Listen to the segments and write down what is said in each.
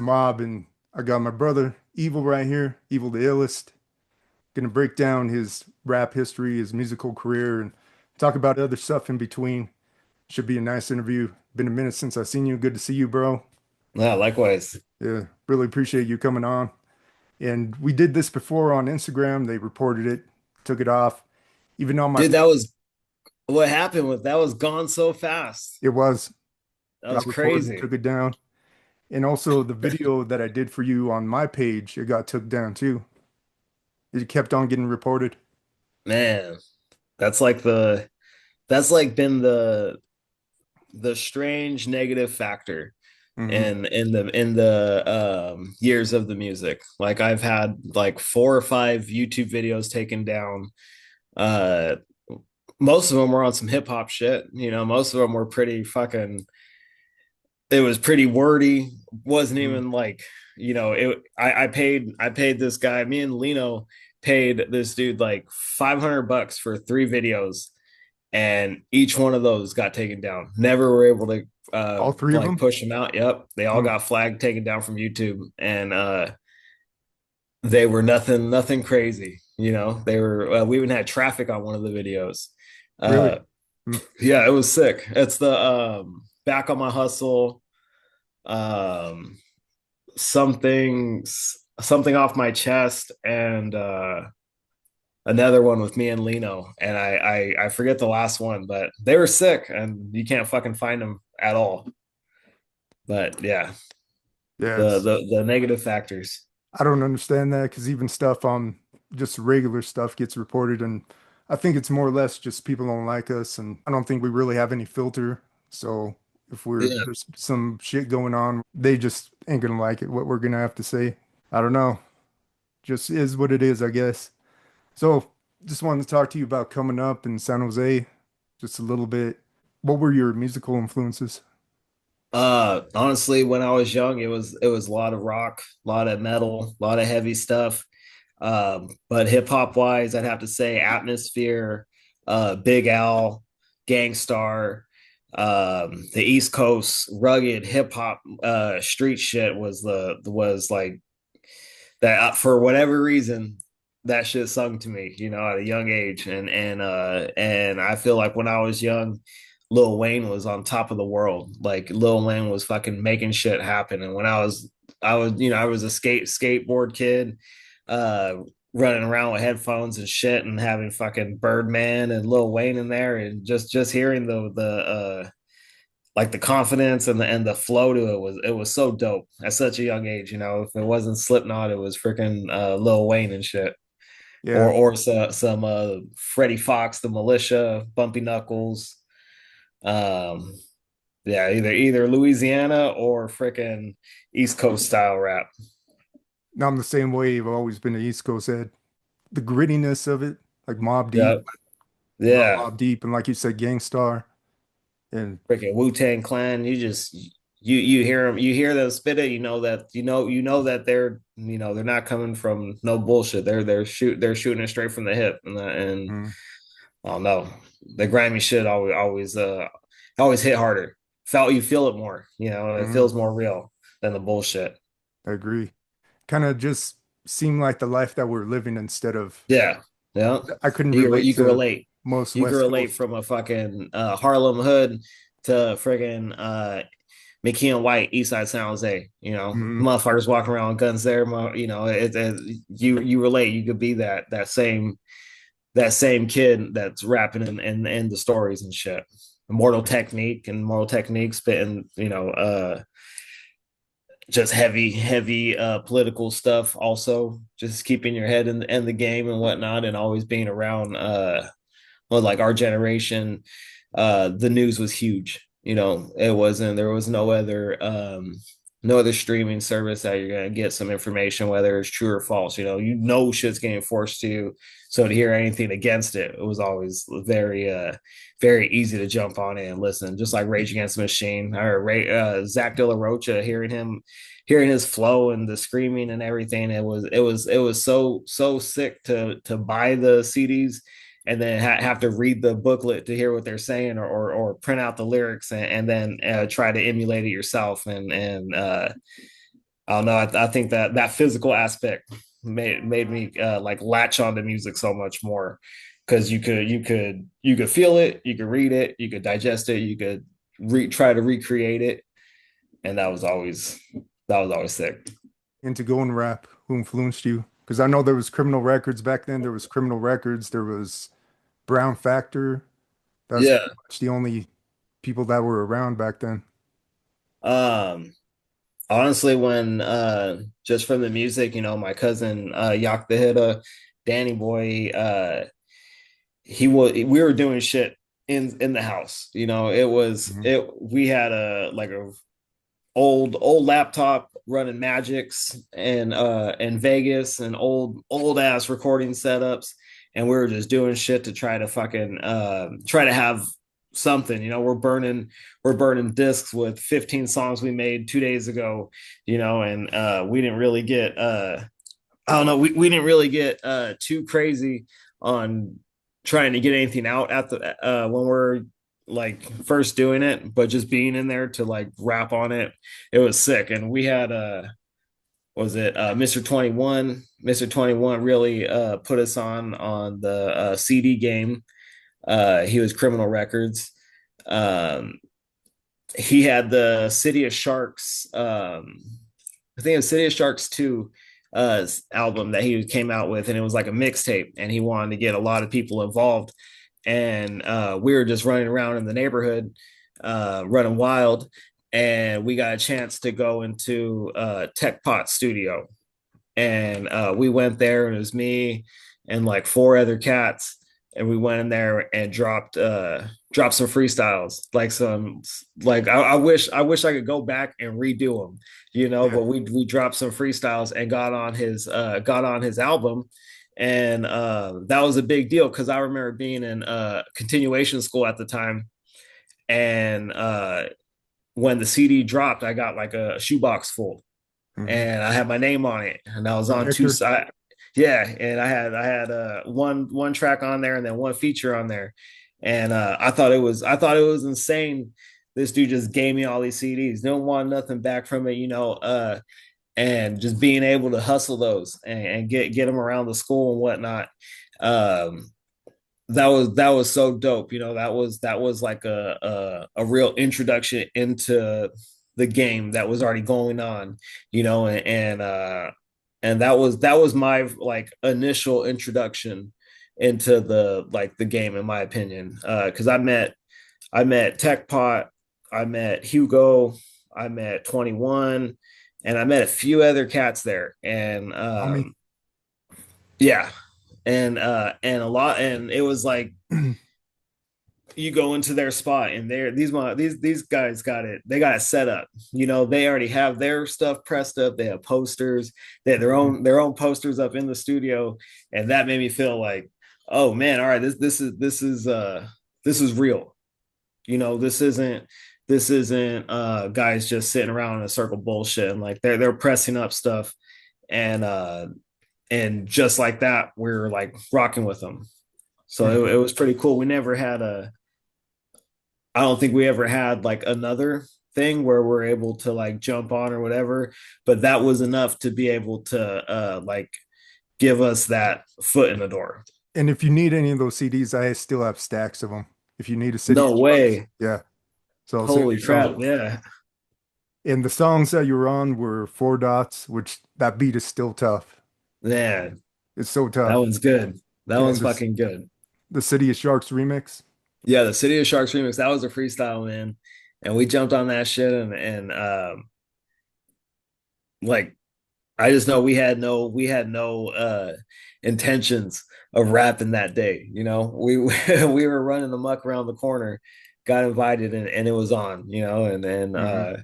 Mob, and I got my brother Evil right here, Evil the Illest. Gonna break down his rap history, his musical career, and talk about other stuff in between. Should be a nice interview. Been a minute since I've seen you. Good to see you, bro. Yeah, likewise. Yeah, really appreciate you coming on. And we did this before on Instagram. They reported it, took it off. Even on my, Dude, that was what happened with that was gone so fast. it was That was got reported and crazy. took it down. And also the video that I did for you on my page, it got took down too. It kept on getting reported. Man, that's like the that's like been the strange negative factor Hmm. in the years of the music. Like I've had like 4 or 5 YouTube videos taken down. Uh Most of them were on some hip hop shit. Most of them were pretty fucking it was pretty wordy. Wasn't Hmm. even like, I paid this guy, me and Lino paid this dude like $500 for 3 videos, and each one of those got taken down. Never were able to All three of like them. push them out. Yep. They all Hmm. got flagged, taken down from YouTube, and they were nothing crazy. They were we even had traffic on one of the videos. Really? Uh Hmm. yeah, it was sick. It's the back on my hustle, um something off my chest, and another one with me and Lino, and I forget the last one, but they were sick, and you can't fucking find them at all. But yeah, Yeah, the it's the the negative factors. I don't understand that because even stuff on just regular stuff gets reported, and I think it's more or less just people don't like us, and I don't think we really have any filter. So if Yeah. there's some shit going on, they just ain't gonna like it, what we're gonna have to say. I don't know. Just is what it is, I guess. So just wanted to talk to you about coming up in San Jose, just a little bit. What were your musical influences? Honestly, when I was young, it was a lot of rock, a lot of metal, a lot of heavy stuff. But hip hop wise, I'd have to say Atmosphere, Big Al, Gangstar, the East Coast rugged hip hop, street shit was like that. For whatever reason, that shit sung to me, at a young age, and I feel like when I was young, Lil Wayne was on top of the world. Like Lil Wayne was fucking making shit happen. And when I was a skateboard kid, uh, running around with headphones and shit, and having fucking Birdman and Lil Wayne in there, and just hearing the like the confidence and the flow to it was so dope at such a young age. If it wasn't Slipknot, it was freaking Lil Wayne and shit, or Yeah. some Freddie Fox, the Militia, Bumpy Knuckles. Um, yeah, either Louisiana or freaking East Coast style rap. Now I'm the same way. I've always been an East Coast head. The grittiness of it, like Mob Deep. Yep. Love Yeah. Mobb Deep, and like you said, Gangstar. And Freaking Wu-Tang Clan. You hear them, you hear them spit it, you know that they're not coming from no bullshit. They're shooting it straight from the hip, and mm, I don't know. The grimy shit always hit harder. You feel it more, it mm, feels more real than the bullshit. I agree. Kind of just seemed like the life that we're living instead of. Yeah. Yeah. I couldn't You can relate you can to relate. most You can West relate Coast. from a fucking Harlem hood to friggin' McKeon White, East Side San Jose. Mm, Motherfuckers walking around with guns there. You relate. You could be that same kid that's rapping in the stories and shit. Mortal Technique spitting, just heavy political stuff. Also, just keeping your head in the game and whatnot, and always being around. Well, like our generation, the news was huge. It wasn't. There was no other streaming service that you're gonna get some information, whether it's true or false. Shit's getting forced to you. So to hear anything against it, it was always very easy to jump on it and listen. Just like Rage Against the Machine, or Zach De La Rocha, hearing his flow and the screaming and everything. It was so sick to buy the CDs and then have to read the booklet to hear what they're saying, or print out the lyrics, and then try to emulate it yourself, and I don't know. I think that that physical aspect made me like latch on to music so much more because you could feel it, you could read it, you could digest it, you could try to recreate it, and that was always sick. Into going rap? Who influenced you? Because I know there was Criminal Records back then. There was Criminal Records. There was Brown Factor. That's Yeah. pretty much the only people that were around back then. Um. Honestly, when just from the music, you know, my cousin Yak the Hitta, Danny Boy, we were doing shit in the house. You know, Mhm. it we had a like a old laptop running Magics and Vegas and old ass recording setups, and we were just doing shit to try to fucking try to have something. You know, we're burning discs with 15 songs we made 2 days ago. You know, and we didn't really get I don't know, we didn't really get too crazy on trying to get anything out at the when we're like first doing it, but just being in there to like rap on it, it was sick. And we had was it Mr. 21? Mr. 21 really put us on the CD game. He was Criminal Records. Um, he had the City of Sharks. I think it was City of Sharks 2 album that he came out with, and it was like a mixtape, and he wanted to get a lot of people involved. And we were just running around in the neighborhood, running wild, and we got a chance to go into Tech Pot Studio, and we went there, and it was me and like four other cats, and we went in there and dropped some freestyles, like some like I wish I could go back and redo them, you know, Yeah. but we dropped some freestyles and got on his album. And that was a big deal because I remember being in continuation school at the time, and when the CD dropped, I got like a shoebox full, Hmm. and I had my name on it, and I was on two Victor. sides. Yeah, and I had one track on there and then one feature on there, and I thought it was insane. This dude just gave me all these CDs, don't want nothing back from it, you know, and just being able to hustle those and get them around the school and whatnot. Um, that was so dope. You know, that was like a real introduction into the game that was already going on, you know, and that was my like initial introduction into the like the game in my opinion. Because I met Tech Pot, I met Hugo, I met 21, and I met a few other cats there. And Mommy. yeah, and a lot, and it was like you go into their spot and they're these guys got it, they got it set up, you know, they already have their stuff pressed up, they have posters, they have Mhm. their own posters up in the studio. And that made me feel like, oh man, all right, this is real, you know, this isn't guys just sitting around in a circle bullshit, and like they're pressing up stuff. And and just like that we're like rocking with them. So Mhm. it was pretty cool. We never had a I don't think we ever had like another thing where we're able to like jump on or whatever, but that was enough to be able to like give us that foot in the door. And if you need any of those CDs, I still have stacks of them. If you need a City of No Sharks, way. yeah. So I'll send Holy you some. crap. Yeah. And the songs that you were on were Four Dots, which that beat is still tough. Man, It's so that tough. one's good. That And one's this fucking good. the City of Sharks remix. Yeah, the City of Sharks remix, that was a freestyle, man. And we jumped on that shit, and like I just know we had no intentions of rapping that day. You know, we we were running the muck around the corner, got invited, and it was on. You know, and then Hmm.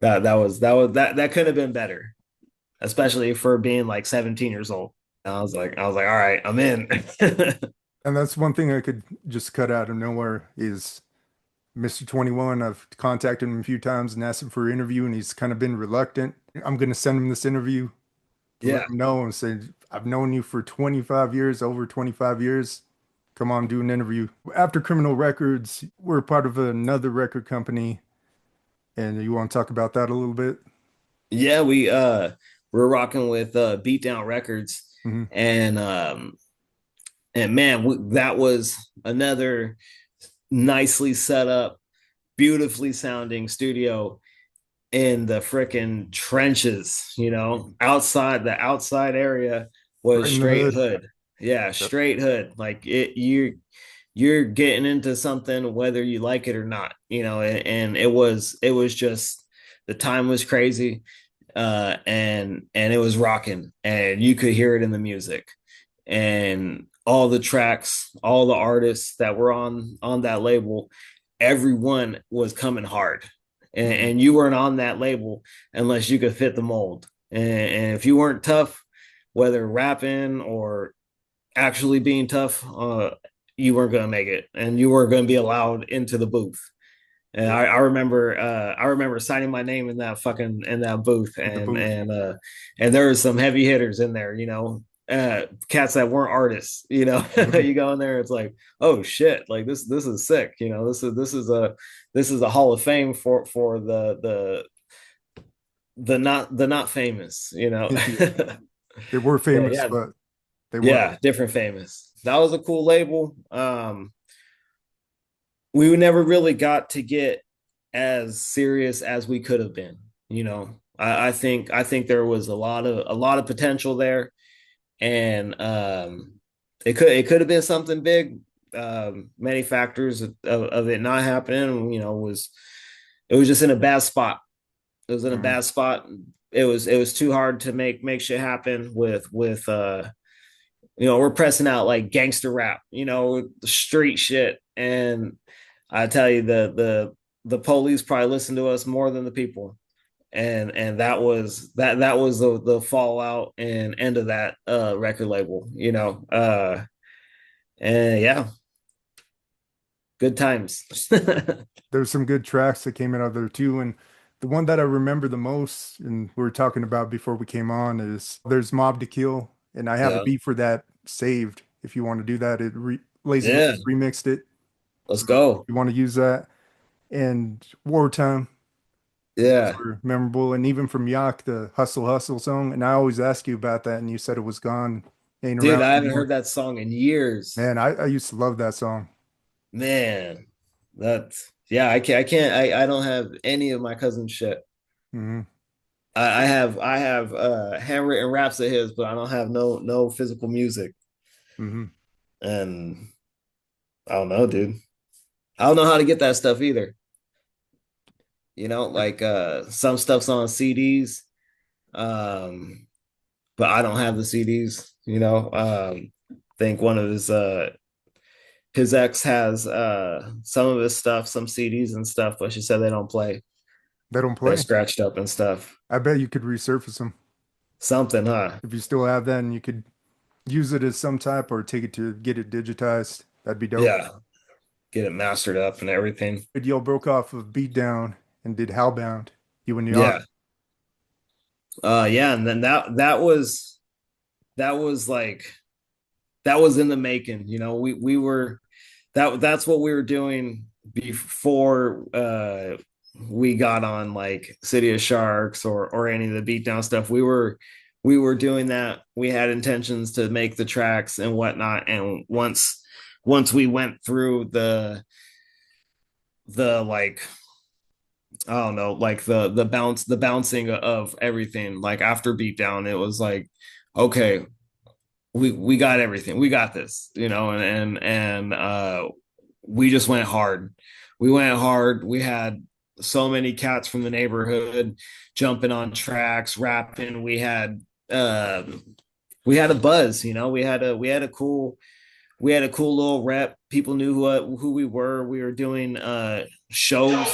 that could have been better, especially for being like 17 years old. And I was like, all right, I'm in. And that's one thing I could just cut out of nowhere is Mr. 21. I've contacted him a few times and asked him for an interview, and he's kind of been reluctant. I'm going to send him this interview to let Yeah, him know and say, I've known you for 25 years, over 25 years. Come on, do an interview. After Criminal Records, we're part of another record company, and you want to talk about that a little bit? Yeah, we're rocking with Beatdown Records, Hmm. and man, that was another nicely set up, beautifully sounding studio in the freaking trenches, outside the outside area was Right in the straight hood. hood. Yeah, Yep. straight hood. Like you're getting into something whether you like it or not, and it was just the time was crazy, and it was rocking, and you could hear it in the music, and all the tracks, all the artists that were on that label, everyone was coming hard, and, Hmm. and you weren't on that label unless you could fit the mold, and if you weren't tough, whether rapping or actually being tough, you weren't going to make it, and you weren't going to be allowed into the booth. And Yep. I remember signing my name in that booth, In the and booth. and there was some heavy hitters in there, cats that weren't artists. Hmm. You go in there, it's like, oh shit, like this is sick. This is a Hall of Fame for the not famous. Yeah. They were But famous, yeah, but they weren't. yeah, different famous. That was a cool label. We never really got to get as serious as we could have been. I think there was a lot of potential there, and it could have been something big. Many factors of it not happening, it was just in a bad spot. It was in a Hmm. bad spot. It was too hard to make shit happen with we're pressing out like gangster rap, street shit. And I tell you, the police probably listen to us more than the people. And that was the fallout and end of that record label, and yeah, good times. There's some good tracks that came out of there too. And the one that I remember the most, and we were talking about before we came on, is there's Mob to Kill. And I have a Yeah, beat for that saved. If you want to do that, Lazy yeah, Ways remixed it. let's So if go. you want to use that. And Wartime, those Yeah, were memorable. And even from Yak, the Hustle Hustle song. And I always ask you about that, and you said it was gone, ain't dude, around I haven't heard anymore. that song in years. Man, I used to love that song. Man, that's yeah. I don't have any of my cousin's shit. Hmm. I have handwritten raps of his, but I don't have no physical music. Hmm. And I don't know, dude. I don't know how to get that stuff either. Like some stuff's on CDs, um, but I don't have the CDs. I think one of his ex has some of his stuff, some CDs and stuff, but she said they don't play. They don't They're play. scratched up and stuff. I bet you could resurface them. Something, huh? If you still have that and you could use it as some type or take it to get it digitized, that'd be dope. Yeah, get it mastered up and everything. But y'all broke off of Beatdown and did Hellbound, you and Yak. Yeah. Yeah, and then that was like that was in the making. We were that's what we were doing before we got on like City of Sharks or any of the beatdown stuff. We were doing that. We had intentions to make the tracks and whatnot. And once we went through the like I don't know, like the bouncing of everything, like after beatdown, it was like, okay, we got everything. We got this, and we just went hard. We went hard. We had so many cats from the neighborhood jumping on tracks, rapping. Uh we had a buzz, we had a cool little rep. People knew who we were. We were doing shows,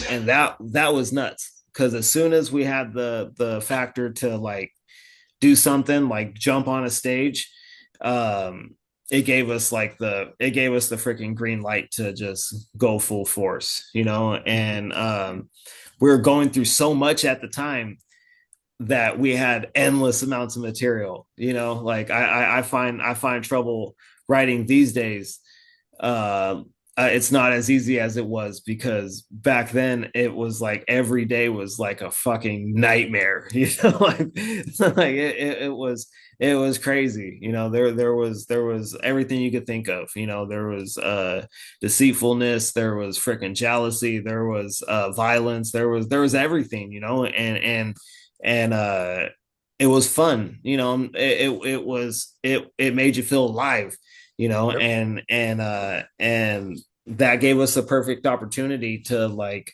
and that was nuts because as soon as we had the factor to like do something like jump on a stage, it gave us the freaking green light to just go full force, Mhm. and we were going through so much at the time that we had endless amounts of material, like I find trouble writing these days, uh it's not as easy as it was, because back then it was like every day was like a fucking nightmare, it was crazy. There was everything you could think of. There was deceitfulness, there was freaking jealousy, there was violence, there was everything, and it was fun. It made you feel alive, Yep. and that gave us a perfect opportunity to like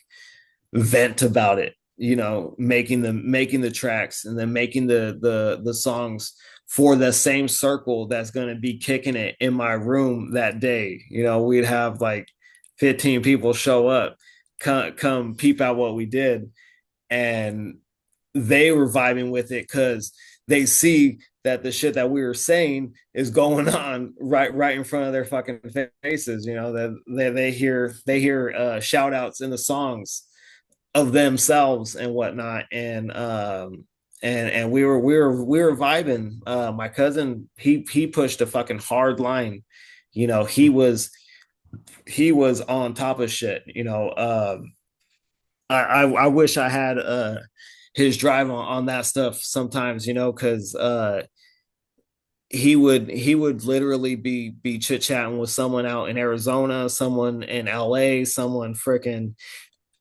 vent about it, making the tracks, and then making the songs for the same circle that's going to be kicking it in my room that day. We'd have like 15 people show up, come peep out what we did, and they were vibing with it because they see that the shit that we were saying is going on right in front of their fucking faces. That they hear shout outs in the songs of themselves and whatnot, and we were vibing. My cousin, he pushed a fucking hard line. He was on top of shit. I wish I had his drive on that stuff sometimes, because he would literally be chit chatting with someone out in Arizona, someone in LA, someone freaking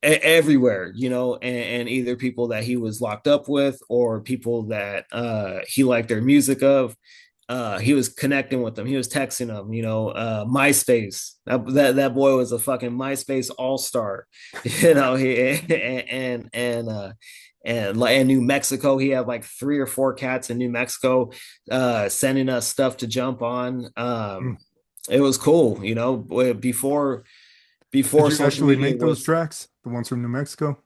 everywhere, and either people that he was locked up with or people that he liked their music of. He was connecting with them. He was texting them. MySpace. That boy was a fucking MySpace all star. He and like in New Mexico, he had like 3 or 4 cats in New Mexico, sending us stuff to jump on. Mm. It was cool, Did before you social actually media make those was. tracks? The ones from New Mexico?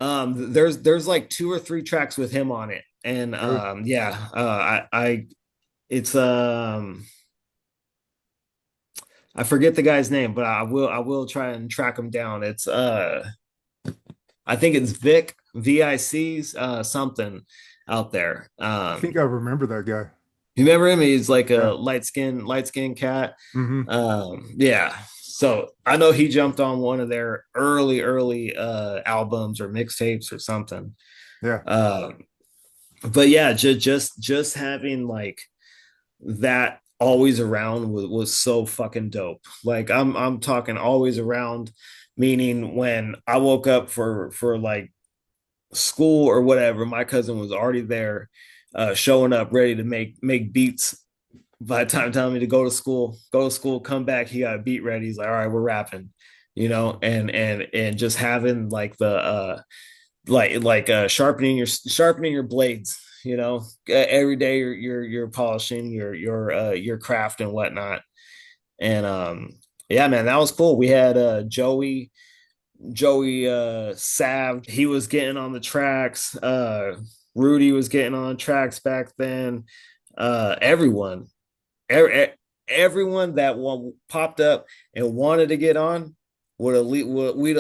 There's like 2 or 3 tracks with him on it, and Really? yeah, I it's I forget the guy's name, but I will try and track him down. It's I think it's Vic's something out there. I think I remember that guy. You remember him? He's like a Yeah. light skinned cat. Hmm. Yeah. So I know he jumped on one of their early albums or mixtapes or something. Yeah. Um, but yeah, just having like that always around was so fucking dope. Like I'm talking always around, meaning when I woke up for like school or whatever, my cousin was already there, showing up ready to make beats. By the time telling me to go to school, come back, he got a beat ready. He's like, all right, we're rapping, and just having like the sharpening your blades, every day you're polishing your craft and whatnot. And yeah, man, that was cool. We had Joey Sav, he was getting on the tracks. Rudy was getting on tracks back then. Everyone, every, everyone that popped up and wanted to get on we'd at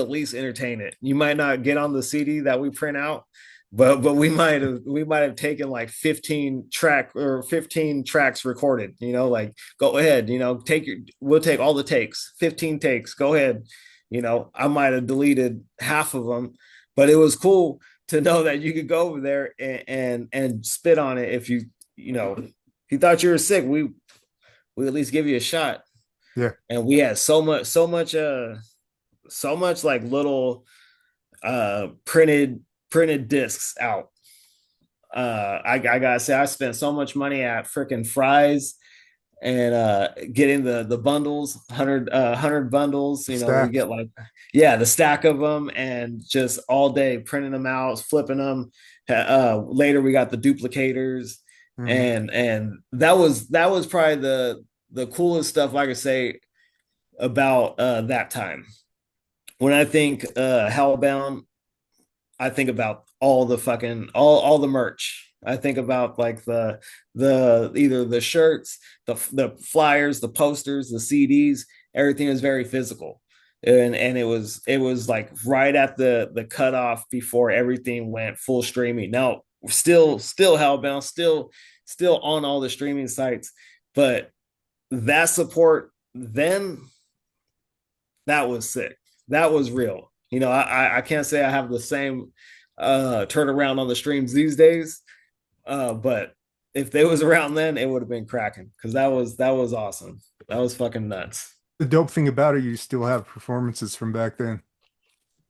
least entertain it. You might not get on the CD that we print out, but we might have taken like 15 tracks recorded. Like, go ahead. We'll take all the takes, 15 takes. Go ahead. I might have deleted half of them, but it was cool to know that you could go over there and spit on it. If you thought you were sick, we at least give you a shot. Yeah. And we had so much like little printed discs out. I gotta say, I spent so much money at freaking Fry's and getting the bundles, 100 bundles. We Stack. get like, yeah, the stack of them, and just all day printing them out, flipping them. Later we got the duplicators, Hmm. and that was probably the coolest stuff I could say about that time. When I think Hellbound, I think about all the fucking all the merch. I think about like the either the shirts, the flyers, the posters, the CDs. Everything is very physical, and it was like right at the cutoff before everything went full streaming. Now, still Hellbound, still on all the streaming sites, but that support then that was sick. That was real. You know, I can't say I have the same turnaround on the streams these days, but if they was around then, it would have been cracking because that was awesome. That was fucking nuts. The dope thing about it, you still have performances from back then.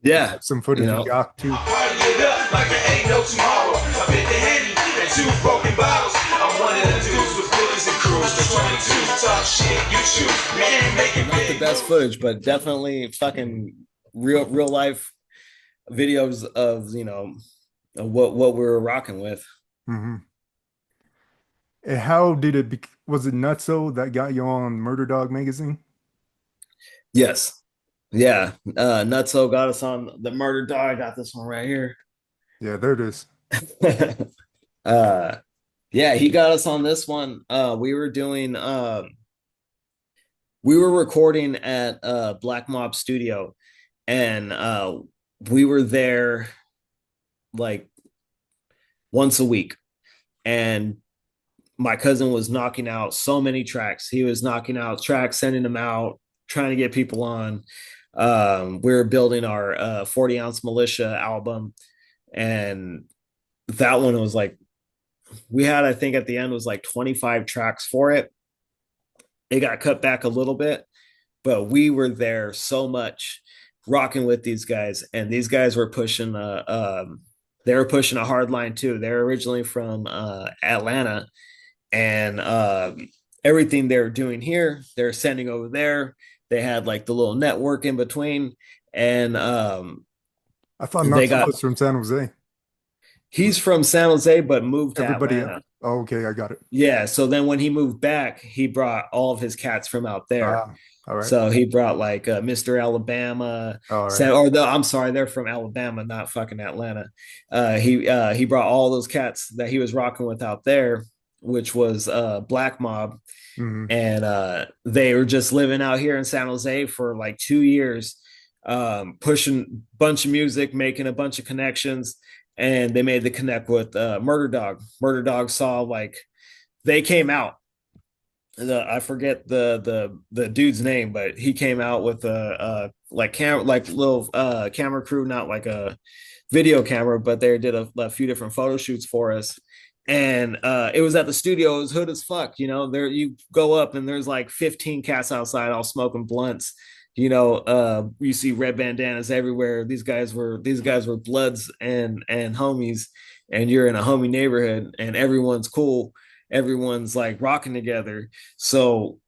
You Yeah, have some you footage of know, Yak too. Party it up like there ain't no tomorrow. I bit the henny and two broken bottles. I'm one of the dudes with bullies and crews. The 22 talk shit, you choose. Man, make it not the big. best footage, but definitely fucking real life videos of of what we were rocking with. Hmm. And how did it was it Nutso that got you on Murder Dog magazine? Yes. Yeah. Nutso got us on the murder dog. I got this one right here. Yeah, there it is. uh yeah, he got us on this one. We were recording at Black Mob Studio, and we were there like once a week. And my cousin was knocking out so many tracks. He was knocking out tracks, sending them out, trying to get people on. We were building our 40-ounce militia album, and that one was like we had, I think at the end was like 25 tracks for it. It got cut back a little bit, but we were there so much rocking with these guys, and these guys were pushing they were pushing a hard line too. They're originally from Atlanta, and everything they were doing here, they're sending over there. They had like the little network in between, and I thought they Nutso got was from San Jose. he's from San Jose but moved to Everybody else. Atlanta. Oh, okay, I got it. Yeah, so then when he moved back, he brought all of his cats from out there. Ah, all right. So he brought like Mr. Alabama, All right. I'm sorry, they're from Alabama, not fucking Atlanta. He brought all those cats that he was rocking with out there, which was Black Mob, Hmm. and they were just living out here in San Jose for like 2 years, pushing a bunch of music, making a bunch of connections, and they made the connect with Murder Dog. Murder Dog saw like they came out. I forget the dude's name, but he came out with a like like little camera crew, not like a video camera, but they did a few different photo shoots for us. And it was at the studio. It was hood as fuck, you know. There you go up and there's like 15 cats outside all smoking blunts. You know, you see red bandanas everywhere. These guys were bloods and homies, and you're in a homie neighborhood and everyone's cool. Everyone's like rocking together. So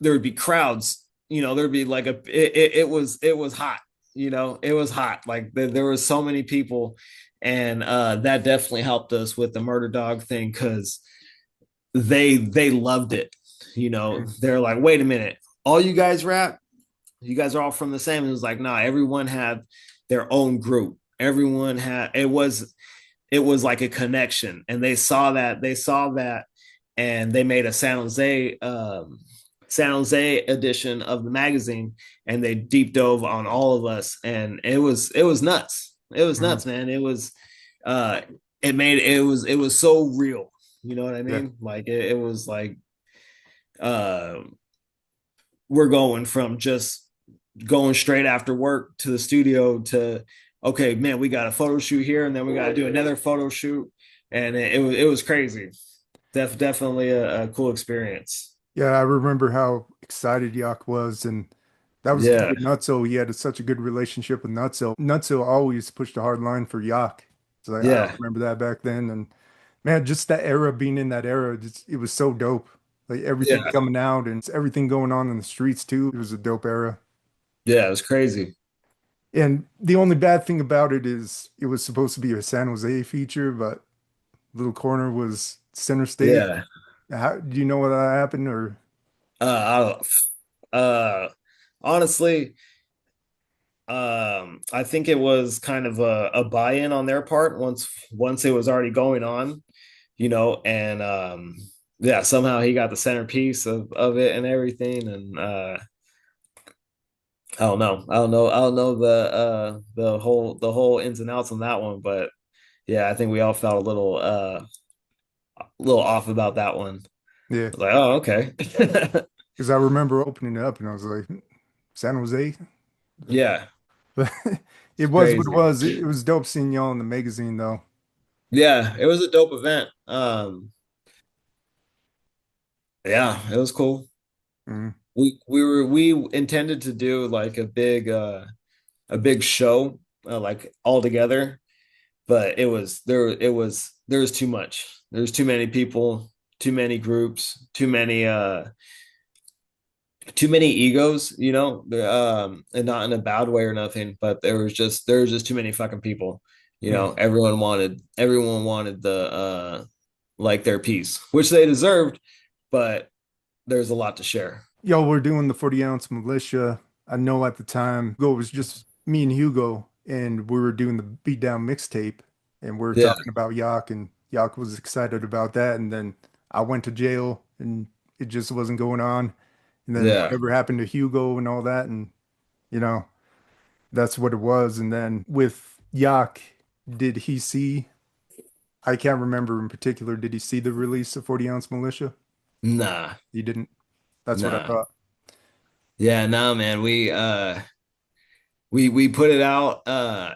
there would be crowds, you know, there'd be like it was hot, you know, it was hot. Like there was so many people, and that definitely helped us with the murder dog thing because they loved it. You know, they're like, wait a minute, all you guys rap, you guys are all from the same. It was like, nah, everyone had their own group. Everyone had it was like a connection, and they saw that and they made a San Jose edition of the magazine, and they deep dove on all of us, and it was nuts. It was Hmm. nuts, man. Uh it was so real. You know what I Yeah. mean? Like it was like uh we're going from just going straight after work to the studio to okay, man, we got a photo shoot here, and then we got to do another photo shoot, and it was crazy. Definitely a cool experience. Yeah, I remember how excited Yak was, and that was the thing Yeah, with Nutso. He had such a good relationship with Nutso. Nutso always pushed a hard line for Yak. So I yeah, remember that back then, and man, just that era, being in that era, it was so dope. Like everything yeah, coming out and everything going on in the streets too. It was a dope era. yeah. It was crazy. And the only bad thing about it is it was supposed to be a San Jose feature, but Little Corner was center stage. Yeah. How do you know what happened or? Uh, Honestly, I think it was kind of a buy-in on their part once it was already going on, you know, and yeah, somehow he got the centerpiece of it and everything, and I don't know the whole ins and outs on that one, but yeah, I think we all felt a little off about that one. Yeah, Like, oh, okay. because I remember opening it up and I was like, San Jose. Yeah, It it's was what it crazy. was. It was dope seeing y'all in the magazine though. Yeah, it was a dope event. Yeah, it was cool. Mm, We intended to do like a big show like all together, but there was too much. There's too many people, too many groups, too many egos, you know, and not in a bad way or nothing, but there was just too many fucking people. You mm. know, everyone wanted the like their piece, which they deserved, but there's a lot to share. Y'all were doing the 40-ounce militia. I know at the time, Hugo was just me and Hugo, and we were doing the beat down mixtape, and we were Yeah, talking about Yak, and Yak was excited about that. And then I went to jail, and it just wasn't going on. And then yeah. whatever happened to Hugo and all that, and you know, that's what it was. And then with Yak, did he see? I can't remember in particular. Did he see the release of 40-ounce militia? Nah, He didn't. That's what I nah. thought. Yeah, no, man. We put it out.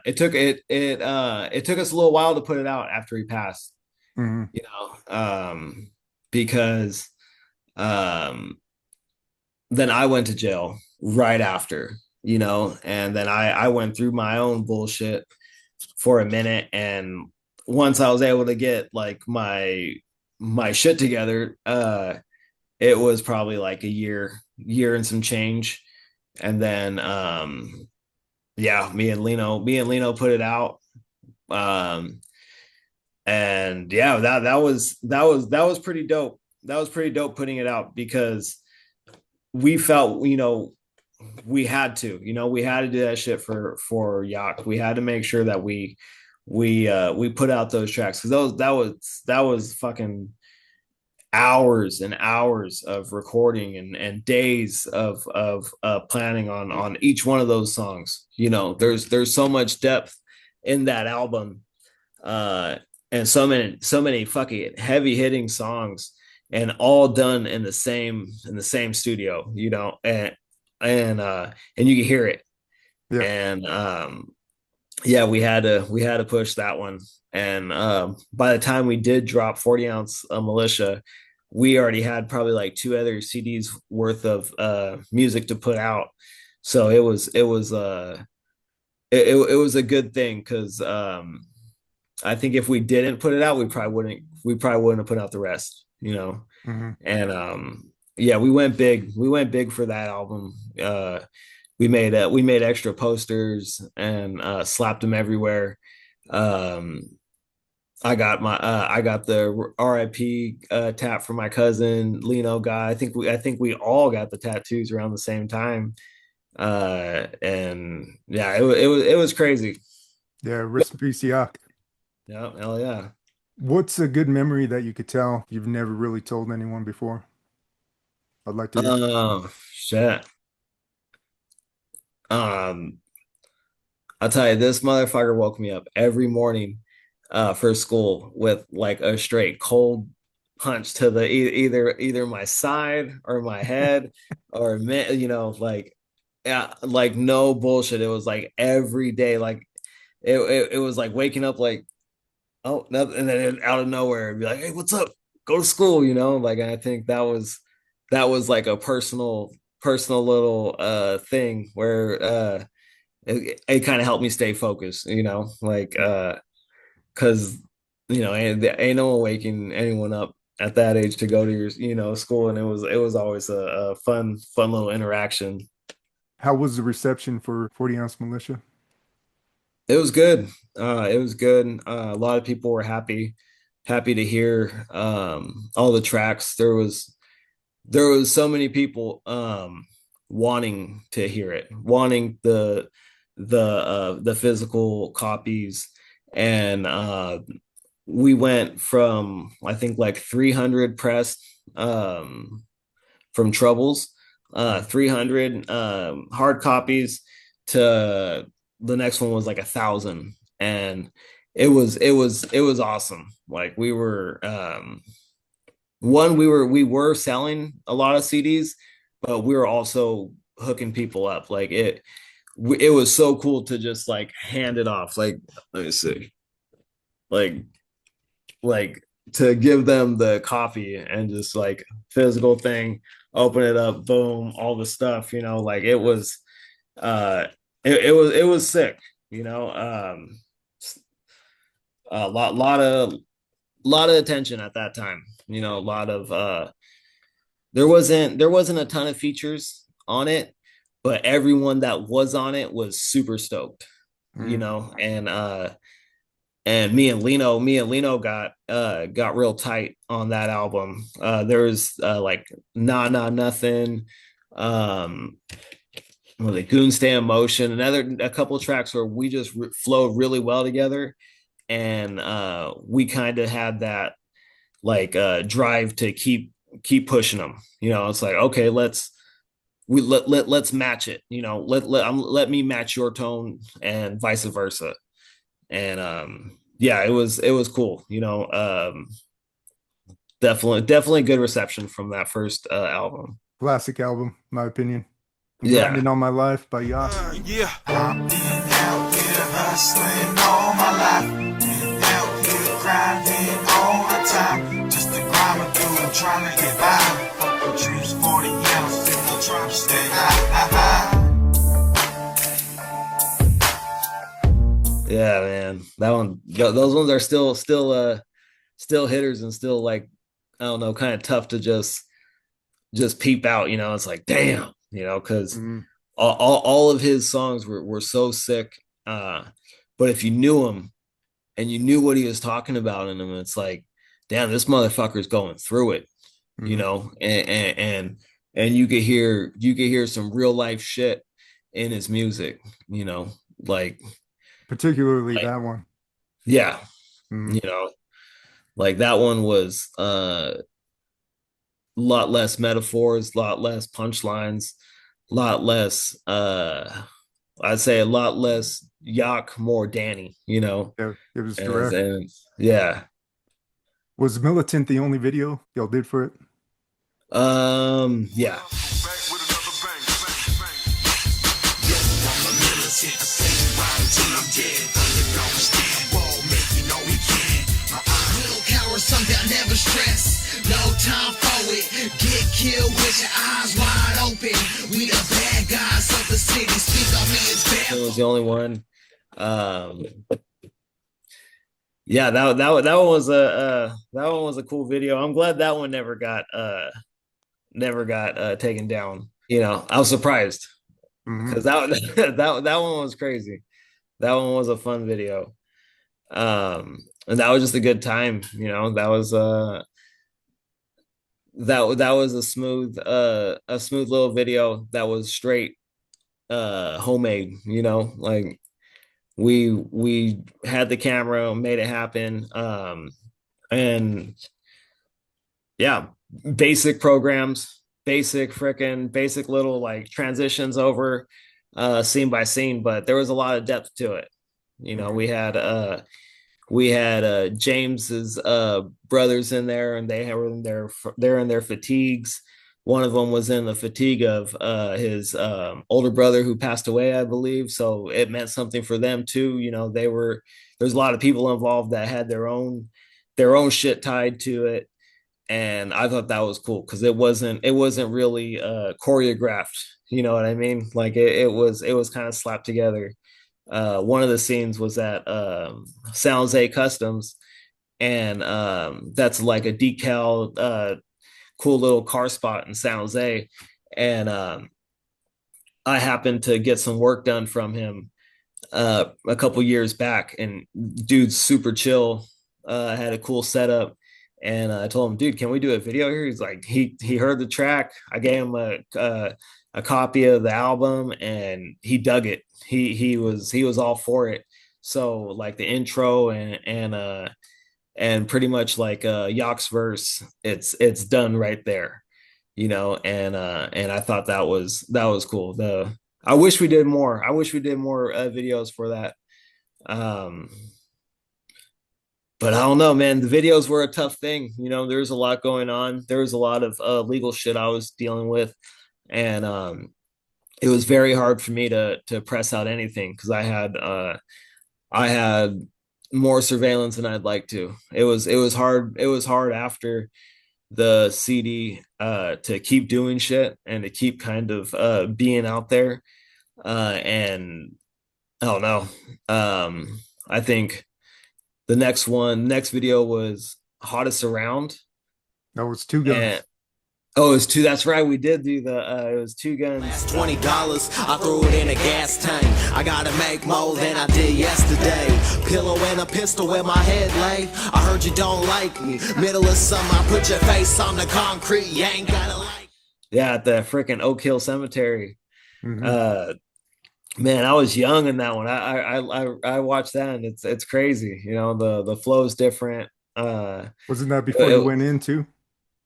It took us a little while to put it out after he passed, Hmm. you know, because um then I went to jail right after, you know, and then I went through my own bullshit for a minute, and once I was able to get like my shit together, it was probably like a year and some change. And then yeah, me and Lino put it out. Um and yeah, that was pretty dope. That was pretty dope putting it out because we felt, you know, we had to, you know, we had to do that shit for Yacht. We had to make sure that we put out those tracks because those that was fucking hours and hours of recording and days of planning on each one of those songs. You know, there's so much depth in that album, uh and so many fucking heavy hitting songs, and all done in the same studio, you know, and you can hear it. Yeah. And yeah, we had to push that one. And by the time we did drop 40 ounce militia, we already had probably like two other CDs worth of music to put out. So it was a good thing because I think if we didn't put it out, we probably wouldn't have put out the rest, you know. Hmm. And yeah, we went big for that album. We made extra posters and slapped them everywhere. um I got the RIP tap from my cousin Lino guy. I think we all got the tattoos around the same time. And yeah, it was crazy. Yeah. Rest in peace, Yak. Yeah, hell yeah. What's a good memory that you could tell you've never really told anyone before? I'd like to hear. Oh shit. Um, I'll tell you, this motherfucker woke me up every morning for school with like a straight cold punch to the either my side or my head or you know, like, yeah, like no bullshit. It was like every day, like it was like waking up like, oh nothing, and then out of nowhere it'd be like, hey, what's up? Go to school, you know? Like I think that was like a personal little thing where it kind of helped me stay focused, you know, like because you know, ain't no one waking anyone up at that age to go to your, you know, school, and it was always a fun little interaction. How was the reception for 40-ounce militia? It was good. It was good. A lot of people were happy to hear all the tracks. There was so many people wanting to hear it, wanting the physical copies. And we went from, I think, like 300 pressed from Troubles, 300 hard copies, to the next one was like 1,000. And it was awesome. Like we were we were selling a lot of CDs, but we were also hooking people up. Like it was so cool to just like hand it off. Like, let me see, like like to give them the coffee and just like physical thing, open it up, boom, all the stuff, like it was uh it was sick, a lot of attention at that time, a lot of there wasn't a ton of features on it, but everyone that was on it was super stoked, Mm. and me and Lino got real tight on that album. There's like Nah Nah Nothing, the Goon Stay in Motion, a couple of tracks where we just flowed really well together, and we kind of had that like drive to keep pushing them. It's like, okay, let's match it. Let me match your tone and vice versa. And yeah, it was cool. Definitely good reception from that first album. Classic album, in my opinion. Yeah. Grinding on My Life by Yacht. Yeah. I've been out here hustling all my life. Been out here grinding all the time. Just to grind through and trying to get by. Fucking trees 40 ounce and I'm trying to stay high. Yeah, man. That one, those ones are still hitters and still like, I don't know, kind of tough to just peep out. It's like, damn, because Mhm. all of his songs were so sick. But if you knew him and you knew what he was talking about in them, it's like, damn, this motherfucker's going through it, Mhm. and you could hear some real life shit in his music, like Particularly that one. yeah, Mhm. you know, like that one was a lot less metaphors, a lot less punchlines, a lot less I'd say a lot less Yak, more Danny, Yeah, it was and, direct. and yeah. Was Militant the only video y'all did for it? Yeah. Some that never stress, no time for it. Get killed with your eyes wide open. We the bad guys of the city. Speak on me as bad. It was the only one. Yeah, that one was a cool video. I'm glad that one never got taken down. I was surprised Mhm. because that one was crazy. That one was a fun video. And that was just a good time. That was a smooth little video that was straight homemade. Like we had the camera, made it happen. And yeah, basic programs, basic little like transitions over scene by scene, but there was a lot of depth to it. Mhm. We had James's brothers in there, and they're in their fatigues. One of them was in the fatigue of his older brother who passed away, I believe. So it meant something for them too. There's a lot of people involved that had their own shit tied to it, and I thought that was cool because it wasn't really choreographed. You know what I mean? Like it was kind of slapped together. One of the scenes was at Sounds A Customs, and that's like a decal, cool little car spot in Sounds A. And I happened to get some work done from him a couple years back, and dude's super chill. Had a cool setup, and I told him, "Dude, can we do a video here?" He's like, he heard the track. I gave him a copy of the album, and he dug it. He was all for it. So like the intro and pretty much like Yak's verse, it's done right there, and I thought that was cool. I wish we did more. I wish we did more videos for that. Um, but I don't know, man. The videos were a tough thing. There's a lot going on. There was a lot of legal shit I was dealing with, and it was very hard for me to press out anything because I had more surveillance than I'd like to. It was hard after the CD to keep doing shit and to keep kind of being out there. And I don't know. I think next video was hottest around. That was Two And Guns. oh, it was two. That's right. We did do it was Two Guns. $20, I threw it in a gas tank. I gotta make more than I did yesterday. Pillow and a pistol where my head lay. I heard you don't like me. Middle of summer, I put your face on the concrete. You ain't gotta like. Yeah, at the freaking Oak Hill Cemetery. Mm-hmm. Man, I was young in that one. I watched that and it's crazy. You know, the flow is different. Wasn't that before you it- went in too?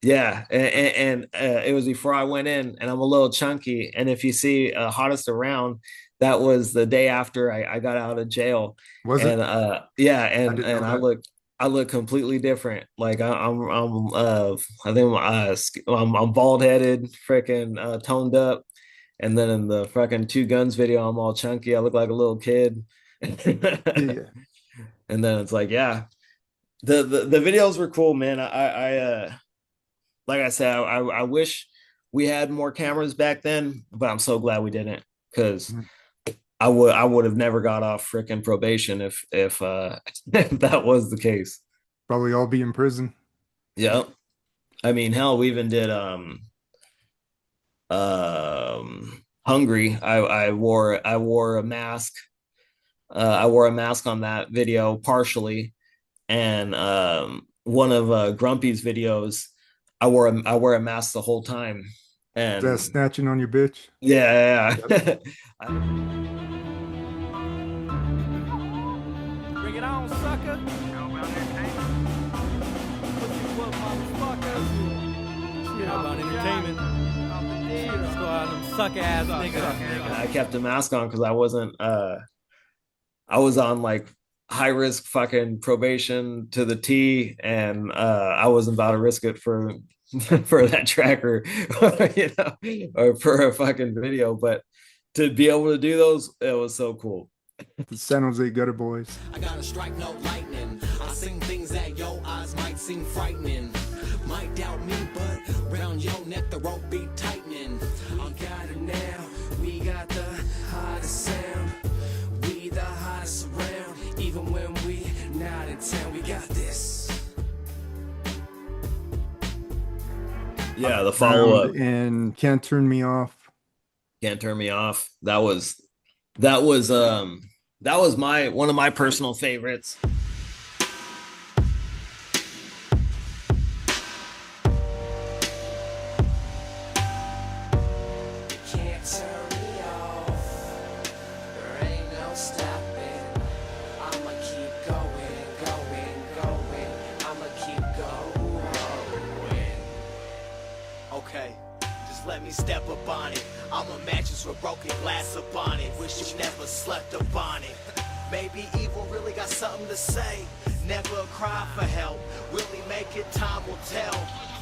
yeah, and it was before I went in, and I'm a little chunky. And if you see hottest around, that was the day after I got out of jail. Was it? And yeah, I didn't know that. I look completely different. Like I think I'm bald headed, freaking toned up. And then in the fucking Two Guns video, I'm all chunky. I look like a little kid. Yeah. And then it's like, yeah, the videos were cool, man. Like I said, I wish we had more cameras back then, but I'm so glad we didn't because Mhm. I would have never got off freaking probation if if that was the case. Probably all be in prison. Yeah. I mean, hell, we even did Hungry. I wore a mask. I wore a mask on that video partially, and one of Grumpy's videos, I wear a mask the whole time, Is that and snatching on your bitch? yeah, yeah. Bring it on, sucker. What motherfuckers? About entertainment. Let's go out and suck ass niggas. I kept a mask on because I was on like high risk fucking probation to the T, and I wasn't about to risk it for for that tracker, you know, or for a fucking video. But to be able to do those, it was so cool. The San Jose Gutter Boys. I gotta strike no lightning. I sing things that your eyes might seem frightening. Might doubt me, but round your neck the rope be tightening. I got it now. We got the hottest sound. We the hottest around. Even when we not in town, we got this. Yeah, the follow up, And Can't Turn Me Off. Can't Turn Me Off. That was my one of my personal favorites. Can't turn me off. There ain't no stopping. I'ma keep going, going, going. I'ma keep going. Okay, just let me step up on it. I'm a mattress with broken glass up on it. Wish you never slept up on it. Maybe evil really got something to say. Never cry for help. Will he make it? Time will tell.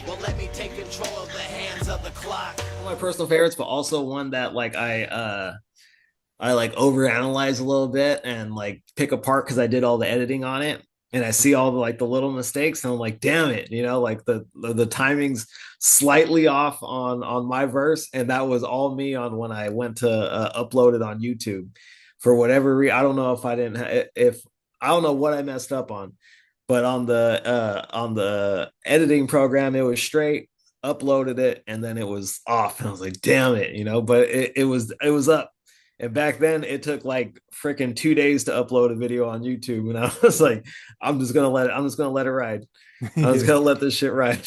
Well, let me take control of the hands of the clock. One of my personal favorites, but also one that like I like overanalyze a little bit and like pick apart because I did all the editing on it. And I see all the like the little mistakes, and I'm like, damn it, you know, like the timing's slightly off on my verse, and that was all me on when I went to upload it on YouTube. For whatever reason, I don't know if I didn't if I don't know what I messed up on, but on the editing program it was straight. Uploaded it, and then it was off, and I was like, damn it, you know. But it was up. And back then, it took like freaking 2 days to upload a video on YouTube, and I was like, I'm just gonna let it ride. I'm just gonna let this shit ride.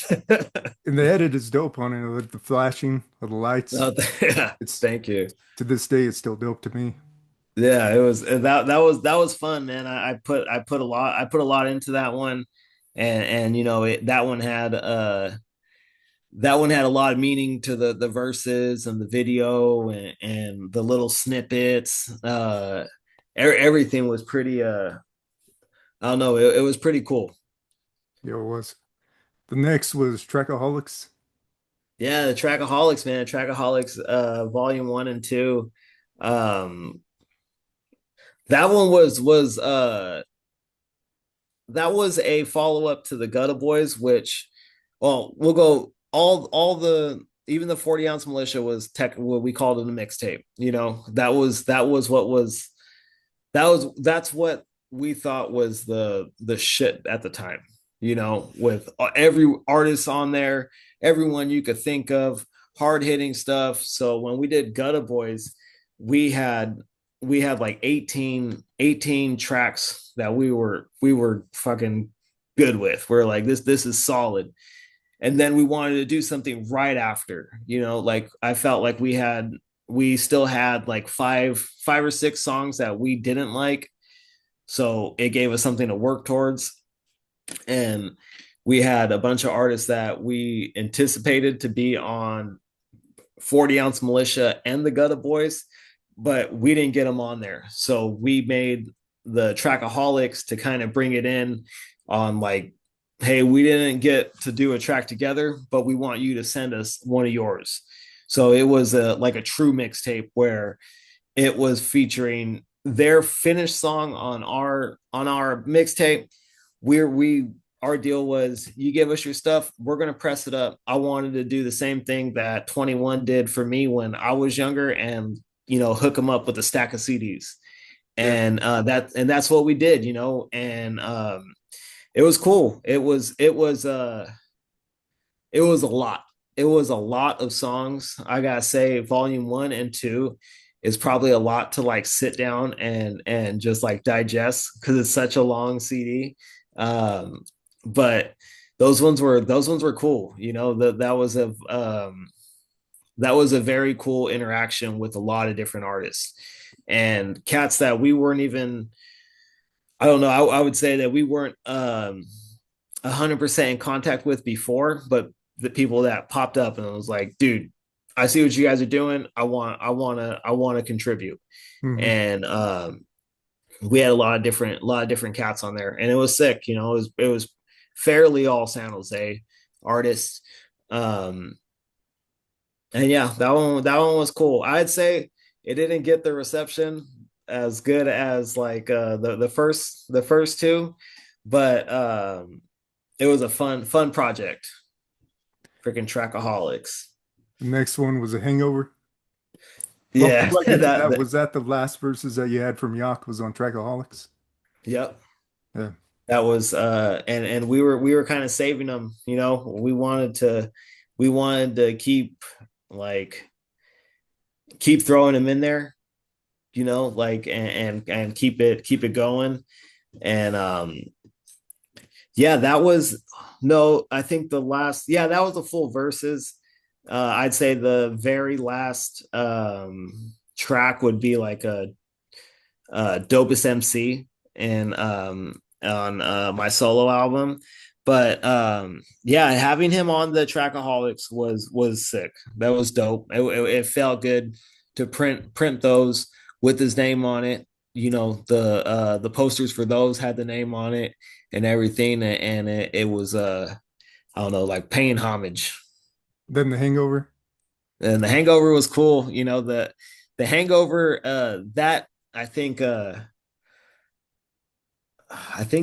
And the edit is dope on it, with the flashing of the lights. Yeah, It's thank you. to this day, it's still dope to me. Yeah, it was that was fun, man. I put a lot into that one, and you know that one had a lot of meaning to the verses and the video and the little snippets. Everything was pretty. I don't know. It was pretty cool. Yeah, it was. The next was Trackaholics. Yeah, the Trackaholics, man. Trackaholics volume 1 and 2. Um that one that was a follow-up to the Gutta Boys, which, well, we'll go all the, even the 40 ounce militia was tech, what we called it, a mixtape. That was what was, that's what we thought was the shit at the time, with every artist on there, everyone you could think of, hard hitting stuff. So when we did Gutta Boys, we had we had like 18 tracks that we were fucking good with. We're like, this is solid. And then we wanted to do something right after, like I felt like we still had like five or six songs that we didn't like, so it gave us something to work towards. And we had a bunch of artists that we anticipated to be on 40 ounce militia and the Gutta Boys, but we didn't get them on there. So we made the Trackaholics to kind of bring it in on, like, hey, we didn't get to do a track together, but we want you to send us one of yours. So it was like a true mixtape where it was featuring their finished song on our mixtape. We Our deal was, you give us your stuff, we're going to press it up. I wanted to do the same thing that 21 did for me when I was younger, and hook them up with a stack of CDs. And that's what we did, and it was cool. It was a lot. It was a lot of songs. I gotta say, volume 1 and 2 is probably a lot to like sit down and just like digest, because it's such a long CD. But those ones were cool. That was a very cool interaction with a lot of different artists and cats that we weren't even. I don't know. I would say that we weren't 100% in contact with before, but the people that popped up and was like, dude, I see what you guys are doing. I want to contribute. Mhm. And we had a lot of different cats on there, and it was sick. It was fairly all San Jose artists. Um, and yeah, that one was cool. I'd say it didn't get the reception as good as like the first two, but it was a fun project. Freaking Trackaholics. The next one was a hangover. Well, Yeah, before I get to that, that, that was that the last verses that you had from Yak was on Trackaholics? yep. Yeah. That was and we were kind of saving them, we wanted to like keep throwing them in there, like, and keep it going. And yeah, that was, no, I think the last, yeah, that was the full verses. I'd say the very last track would be like a dopest MC and on my solo album. But yeah, having him on the Trackaholics was sick. That was dope. It felt good to print those with his name on it. The posters for those had the name on it and everything, and it was I don't know, like paying homage. Then the hangover. And the Hangover was cool. The Hangover, that I think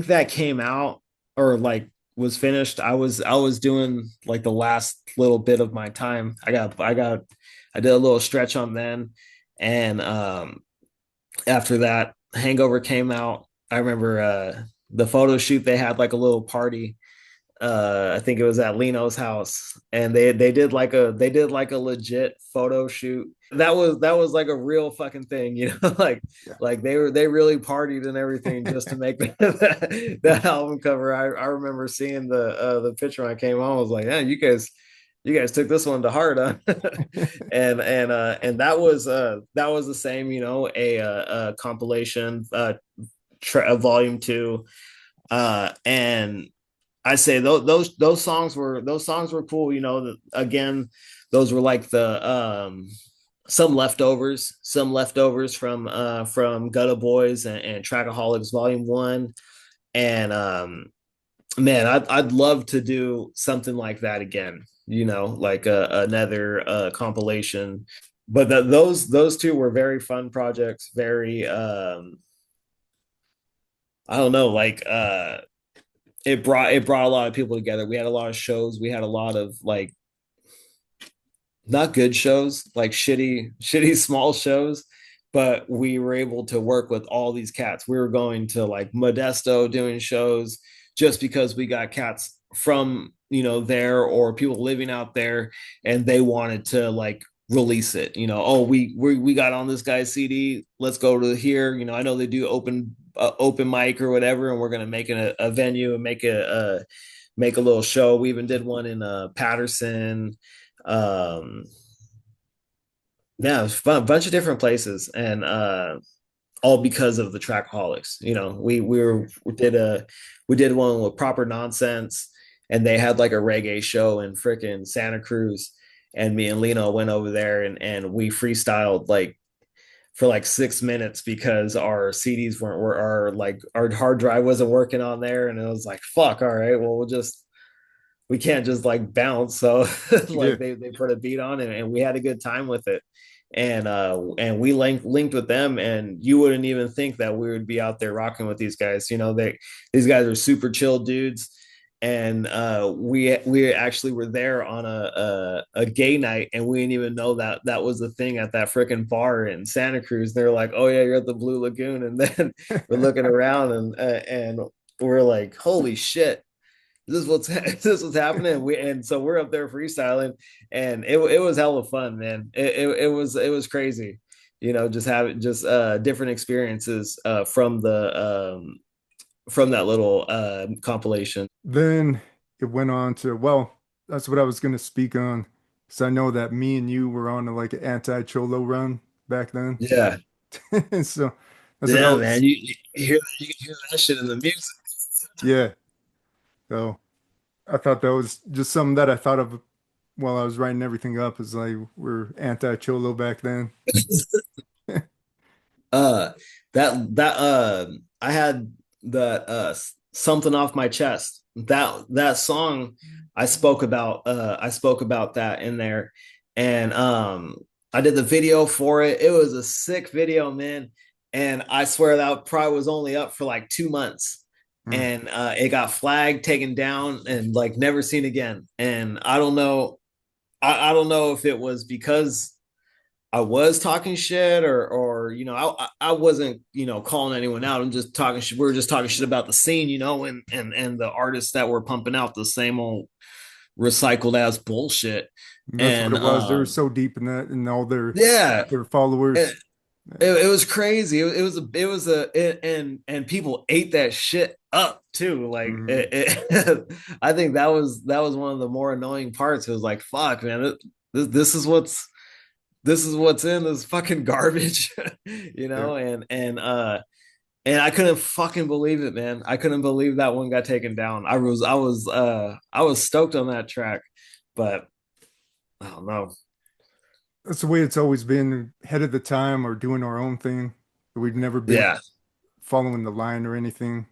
that came out, or like was finished. I was doing like the last little bit of my time. I did a little stretch on then, and after that Hangover came out, I remember the photo shoot, they had like a little party. I think it was at Lino's house, and they did like a legit photo shoot. That was like a real fucking thing, Yeah. like they really partied and everything just to make that album cover. I remember seeing the picture when I came on. I was like, yeah, you guys took this one to heart, huh? And that was the same, a compilation, volume 2, and I say those songs were cool. Again, those were like the some leftovers from Gutta Boys and Trackaholics Volume 1. And man, I'd love to do something like that again. like another compilation. But those two were very fun projects, very I don't know, like it brought a lot of people together. We had a lot of shows, we had a lot of like not good shows, like shitty small shows, but we were able to work with all these cats. We were going to like Modesto doing shows just because we got cats from, there, or people living out there, and they wanted to like release it. Oh, we got on this guy's CD. Let's go to here. I know they do open mic or whatever, and we're gonna make a venue and make a little show. We even did one in Patterson. um yeah, a bunch of different places, and all because of the Trackaholics. We did one with Proper Nonsense, and they had like a reggae show in frickin' Santa Cruz, and me and Lino went over there, and we freestyled like for like 6 minutes because our CDs were our hard drive wasn't working on there, and it was like, fuck, all right, well, we can't just like bounce. So Yeah. like they put a beat on it, and we had a good time with it. And we linked with them, and you wouldn't even think that we would be out there rocking with these guys. These guys are super chill dudes. And we actually were there on a gay night, and we didn't even know that that was the thing at that freaking bar in Santa Cruz. They're like, "Oh yeah, you're at the Blue Lagoon," and then we're looking around, and we're like, "Holy shit, this is what's happening." And so we're up there freestyling, and it was hella fun, man. It was crazy, just having just different experiences from that little compilation. Then it went on to, well, that's what I was going to speak on. Because I know that me and you were on like an anti-cholo run back then. Yeah, So that's what I yeah, man. was, You can hear that shit in the music. yeah. So I thought that was just something that I thought of while I was writing everything up, is like we're anti-cholo back then. uh that I had the something off my chest. That song, I spoke about that in there. And I did the video for it. It was a sick video, man. And I swear that probably was only up for like 2 months. Mm. And it got flagged, taken down, and like never seen again. And I don't know. I don't know if it was because I was talking shit, or I wasn't calling anyone out. I'm just talking shit. We are just talking shit about the scene, and the artists that were pumping out the same old recycled ass bullshit. And that's what And it was. They were so deep in that, and all yeah, their it, followers. it was crazy. And people ate that shit up too. Like Mhm. I think that was one of the more annoying parts. It was like, fuck, man, this is what's in this fucking garbage. Yeah. And I couldn't fucking believe it, man. I couldn't believe that one got taken down. I was stoked on that track, but I don't know. That's the way it's always been, ahead of the time or doing our own thing. We've never been Yeah, following the line or anything,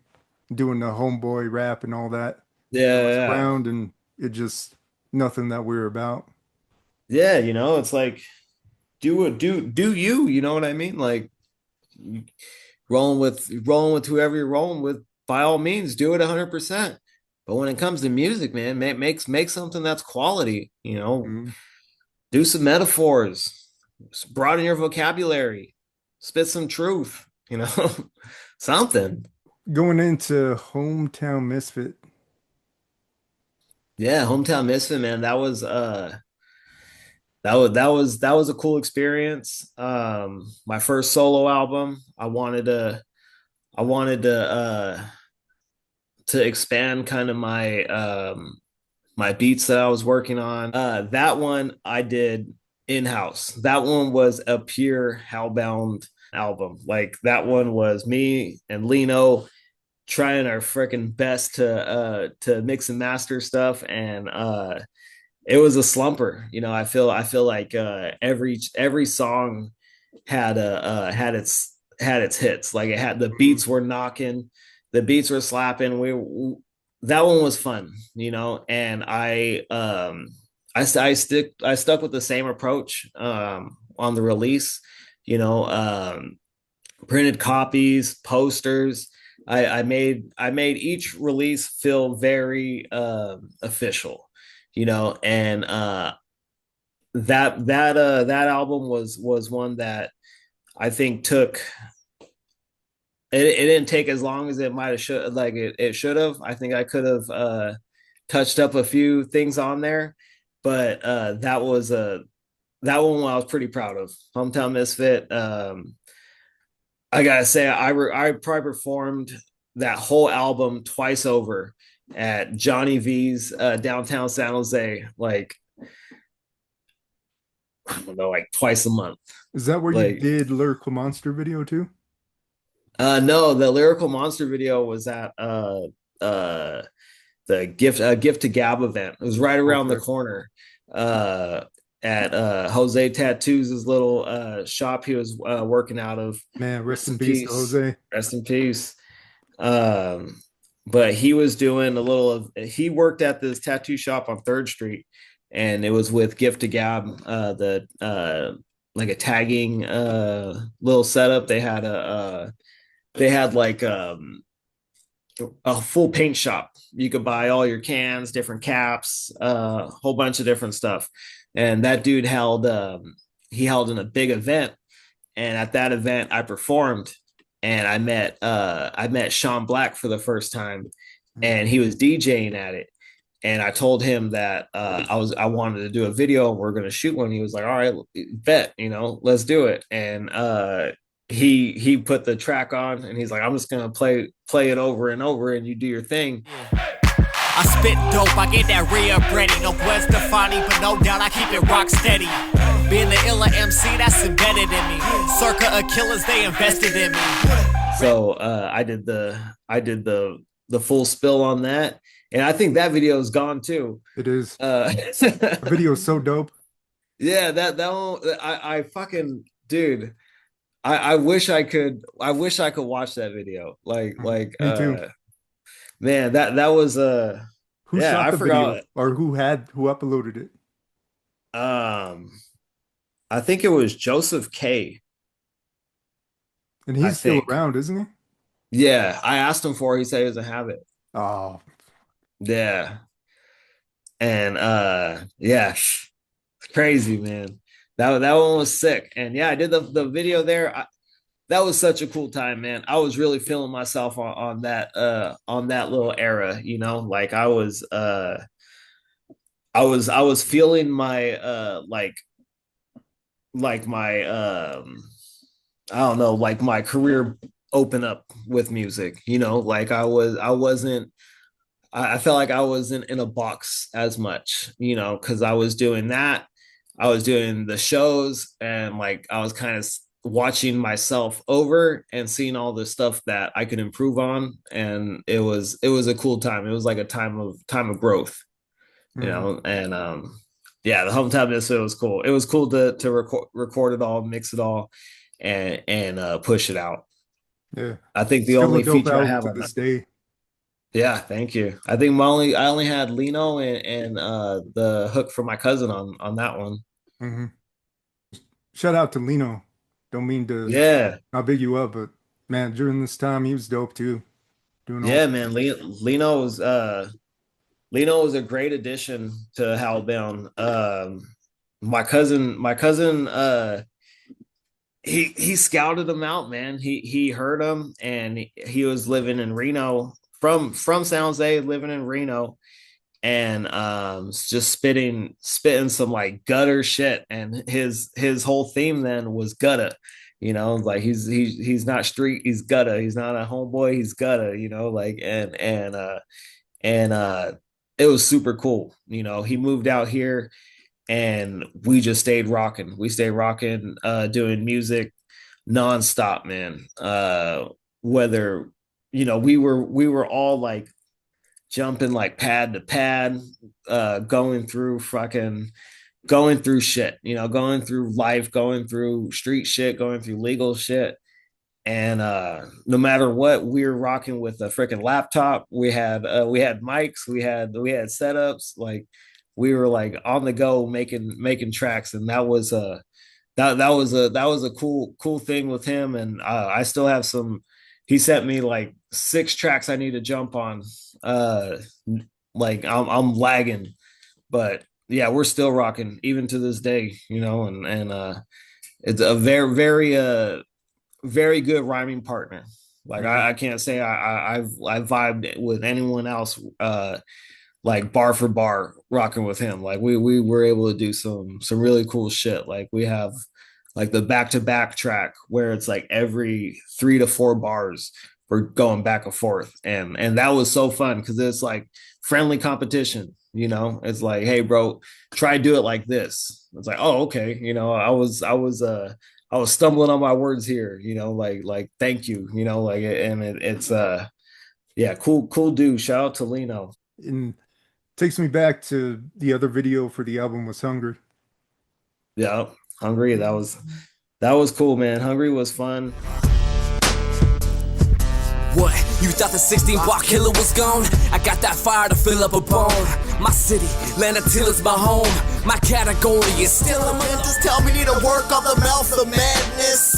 doing the homeboy rap and all that. It yeah, was yeah, around, and it just nothing that we're about. yeah. It's like, do you, what I mean? Like, rolling with whoever you're rolling with, by all means, do it 100%. But when it comes to music, man, make something that's quality. Mhm. Do some metaphors, broaden your vocabulary, spit some truth. Something. Going into Hometown Misfit. Yeah, hometown misfit, man. That was a cool experience. My first solo album. I wanted to expand kind of my beats that I was working on. That one I did in house. That one was a pure Hellbound album. Like that one was me and Lino trying our freaking best to mix and master stuff, and it was a slumper. I feel like every song had its hits. Like it had, the beats were knocking, the beats were slapping. That one was fun, and I stuck with the same approach on the release, you know, printed copies, posters. I made each release feel very official, you know, and that album was one that I think took it didn't take as long as it might have should like it should have. I think I could have touched up a few things on there, but that one I was pretty proud of. Hometown Misfit. I gotta say, I probably performed that whole album twice over at Johnny V's downtown San Jose, like I don't know, like twice a month. Is that where you Like, did Lyrical Monster video too? no, the Lyrical Monster video was at uh the gift to Gab event. It was right around the Okay. corner. Uh at Jose Tattoos' little shop he was working out of. Man, rest Rest in in peace to peace. Jose. Rest in peace. But he was doing a little of he worked at this tattoo shop on Third Street, and it was with Gift to Gab, the like a tagging little setup. They had like a full paint shop. You could buy all your cans, different caps, a whole bunch of different stuff. And that dude held he held in a big event, and at that event I performed, and I met Sean Black for the first time, and he was DJing at it. And I told him that I wanted to do a video and we're gonna shoot one. He was like, all right, bet, you know, let's do it. And he put the track on and he's like, I'm just gonna play it over and over and you do your thing. I spit dope, I get that real ready. No Gwen Stefani, but no doubt I keep it rock steady. Being the illa MC, that's embedded in me. Circa Achilles, they invested in me. So I did the full spill on that, and I think that video is gone too. It is. The The video is so dope. Yeah, that one I fucking dude. I wish I wish I could watch that video. Like Me too. Man, that was Who yeah, shot I the forgot. video or who uploaded it? Um I think it was Joseph K. And I he's still think. around, isn't he? Yeah, I asked him for it. He said he doesn't have it. Oh, Yeah. And yeah, it's crazy, man. That one was sick. And yeah, I did the video there. That was such a cool time, man. I was really feeling myself on that little era, you know, like I was feeling my like my I don't know, like my career open up with music, you know, like I wasn't I felt like I wasn't in a box as much, you know, because I was doing that. I was doing the shows and like I was kind of watching myself over and seeing all the stuff that I could improve on. And it was a cool time. It was like a time of growth, you mhm. know, and yeah, the hometown disco was cool. It was cool to record it all, mix it all, and push it out. Yeah. I think the Still a only dope feature I album have to on that. this day. Yeah, thank you. I only had Lino and the hook for my cousin on that one. Hmm. Shout out to Lino. Don't mean to Yeah. not big you up, but man, during this time he was dope too. Doing all Yeah, man. Lino was a great addition to Hellbound. My cousin he scouted him out, man. He heard him and he was living in Reno from San Jose, living in Reno, and just spitting some like gutter shit. And his whole theme then was gutter, you know, like he's not street, he's gutter. He's not a homeboy, he's gutter, you know, like and it was super cool. You know, he moved out here and we just stayed rocking. We stayed rocking, doing music nonstop, man. Whether you know, we were all like jumping like pad to pad, going through shit, you know, going through life, going through street shit, going through legal shit. And no matter what, we were rocking with a freaking laptop. We had mics, we had setups, like we were like on the go making tracks, and that was a cool thing with him. And I still have some. He sent me like 6 tracks I need to jump on. Like I'm lagging, but yeah, we're still rocking even to this day, you know. And it's a very good rhyming partner. Like I can't say I've vibed with anyone else like bar for bar rocking with him. Like we were able to do some really cool shit. Like we have like the back-to-back track where it's like every 3 to 4 bars we're going back and forth, and that was so fun because it's like friendly competition, you know. It's like, hey bro, try to do it like this. It's like, oh okay, you know. I was stumbling on my words here, you know, like thank you, you know, like, and it's yeah, cool dude. Shout out to Lino. And takes me back to the other video for the album was Hungry. Yeah, Hungry, that was cool, man. Hungry was fun. What? You thought the 16-block killer was gone? I got that fire to fill up a bone. My city, land until it's my home. My category is still a man. Just tell me to work on the mouth of madness.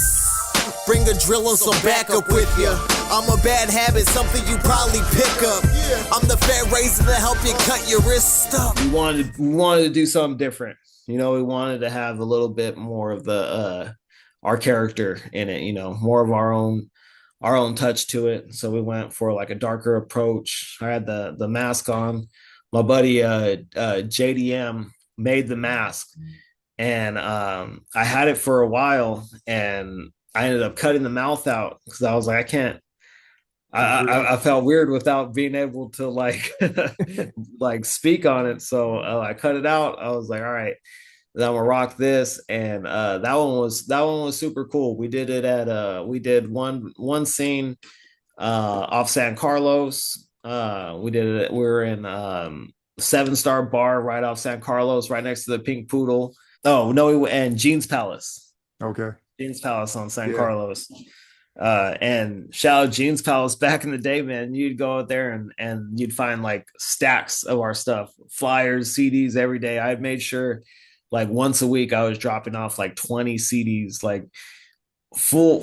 Bring a drill and some backup with you. I'm a bad habit, something you probably pick up. I'm the fat razor to help you cut your wrist up. We wanted to do something different. You know, we wanted to have a little bit more of the our character in it, you know, more of our own touch to it. So we went for like a darker approach. I had the mask on. My buddy JDM made the mask, and I had it for a while, and I ended up cutting the mouth out because I was like, I can't. I felt weird without being able to like like speak on it. So I cut it out. I was like, all right, then I'm gonna rock this. And that one was super cool. We did it at we did one scene off San Carlos. We did it. We were in 7-Star Bar right off San Carlos, right next to the Pink Poodle. Oh no, and Jean's Palace. Okay. Jean's Palace on San Carlos. And shout out Jean's Palace. Back in the day, man, you'd go out there and you'd find like stacks of our stuff, flyers, CDs every day. I made sure like once a week I was dropping off like 20 CDs, like full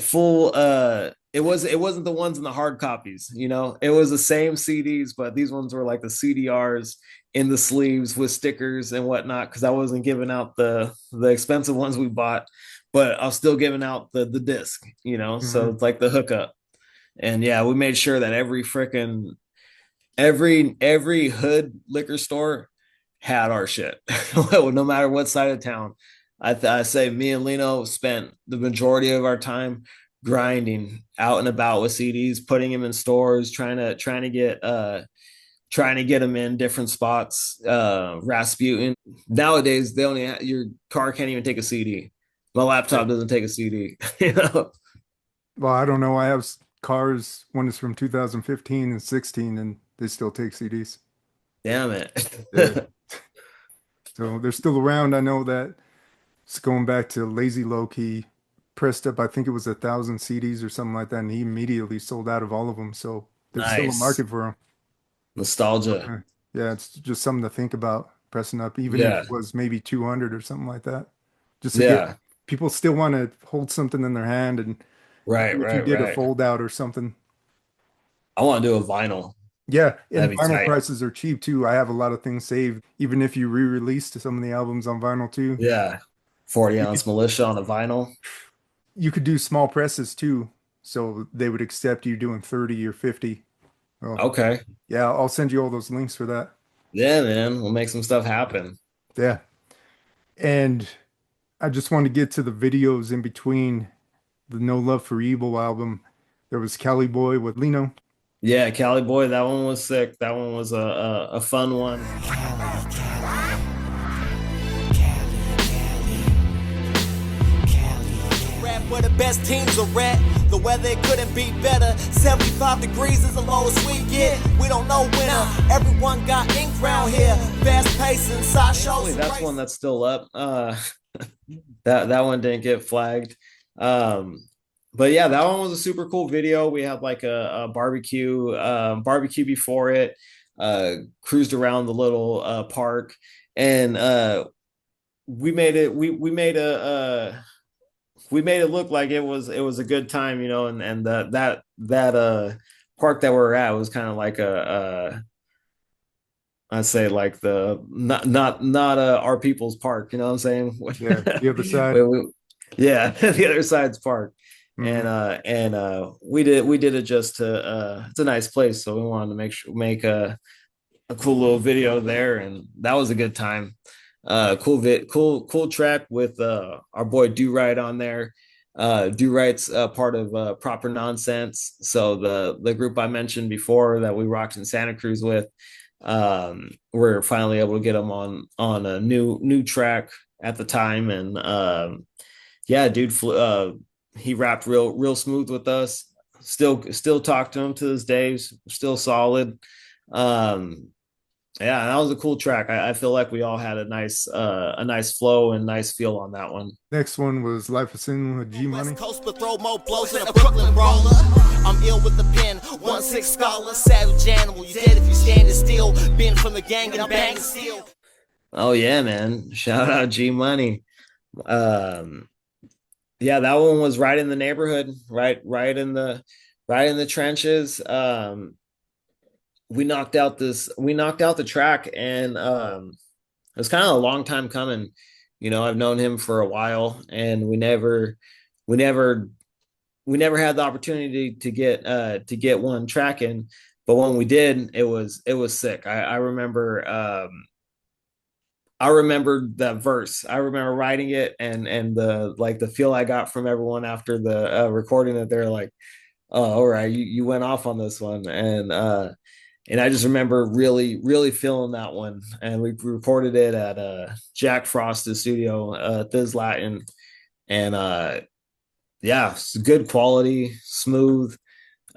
it wasn't the ones in the hard copies, you know. It was the same CDs, but these ones were like the CDRs in the sleeves with stickers and whatnot, because I wasn't giving out the expensive ones we bought, but I was still giving out the disc, you know. Mm-hmm. So it's like the hookup. And yeah, we made sure that every hood liquor store had our shit, no matter what side of town. I say me and Lino spent the majority of our time grinding out and about with CDs, putting them in stores, trying to get them in different spots. Rasputin. Nowadays, they only your car can't even take a CD. My laptop doesn't take a CD. You know. Well, I don't know. I have cars. One is from 2015 and 16, and they still take CDs. Damn it. Yeah. So they're still around. I know that. It's going back to Lazy Low-Key. Pressed up, I think it was 1,000 CDs or something like that, and he immediately sold out of all of them. So there's still a market for them. Nostalgia. Yeah, it's just something to think about pressing up, even if it was maybe 200 or something like that. Just to get, people still want to hold something in their hand, and if you did a fold out or something. I want to do a vinyl. Yeah, and vinyl prices are cheap too. I have a lot of things saved, even if you re-released some of the albums on vinyl too. Yeah, 40-ounce Militia on a vinyl. You could do small presses too, so they would accept you doing 30 or 50. Oh, okay. Yeah, I'll send you all those links for that. Yeah, man, we'll make some stuff happen. Yeah. And I just want to get to the videos in between the No Love for Evil album. There was Cali Boy with Lino. Yeah, Cali Boy, that one was sick. That one was a fun one. Where the best teams are at, the weather couldn't be better. 75 degrees is the lowest we get. We don't know winter. Everyone got ink round here. Fast pace and side shows. That's one that's still up. That one didn't get flagged. But yeah, that one was a super cool video. We had like a barbecue before it. Cruised around the little park. and we made it we made it look like it was a good time, and that park that we're at was kind of like I'd say like the not our people's park, you know what I'm saying? Yeah, the other side. Yeah, the other side's park. Mhm. And we did it just to it's a nice place, so we wanted to make a cool little video there, and that was a good time. Cool track with our boy Do Right on there. Do Right's part of Proper Nonsense, so the group I mentioned before that we rocked in Santa Cruz with. We're finally able to get him on a new track at the time, and yeah, dude, he rapped real smooth with us. Still talk to him to this day. Still solid. Um, yeah, that was a cool track. I feel like we all had a nice flow and nice feel on that one. Next one was Life of Sin with G Money. West Coast, but throw more blows than a Brooklyn brawler. I'm ill with the pen, 1-6 scholar, savage animal. You dead if you standing still. Been from the gang and I'm banging still. Oh yeah, man! Shout out G Money. Um, yeah, that one was right in the neighborhood, right in the trenches. We knocked out the track, and it was kind of a long time coming. I've known him for a while, and we never had the opportunity to get one track in, but when we did, it was sick. I remember that verse. I remember writing it, and the feel I got from everyone after the recording, that they're like, "Oh, all right, you went off on this one," and I just remember really feeling that one. And we recorded it at Jack Frost's studio, Thiz Latin, and yeah, it's good quality, smooth.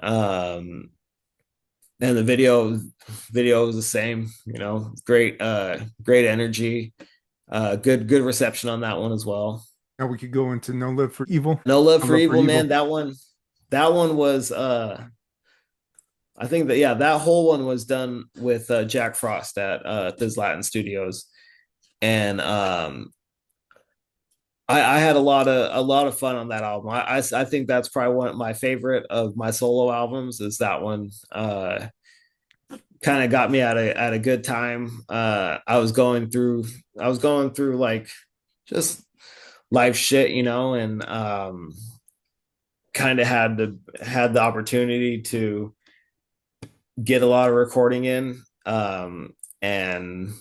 Um, and the video was the same, great energy, good reception on that one as well. Now we could go into No Love for Evil. No Love No for Love Evil, man. That one was I think that, yeah, that whole one was done with Jack Frost at Thiz Latin Studios, and I had a lot of fun on that album. I think that's probably one of my favorite of my solo albums. Is that one kind of got me at a good time. I was going through like just life shit, and kind of had the opportunity to get a lot of recording in, and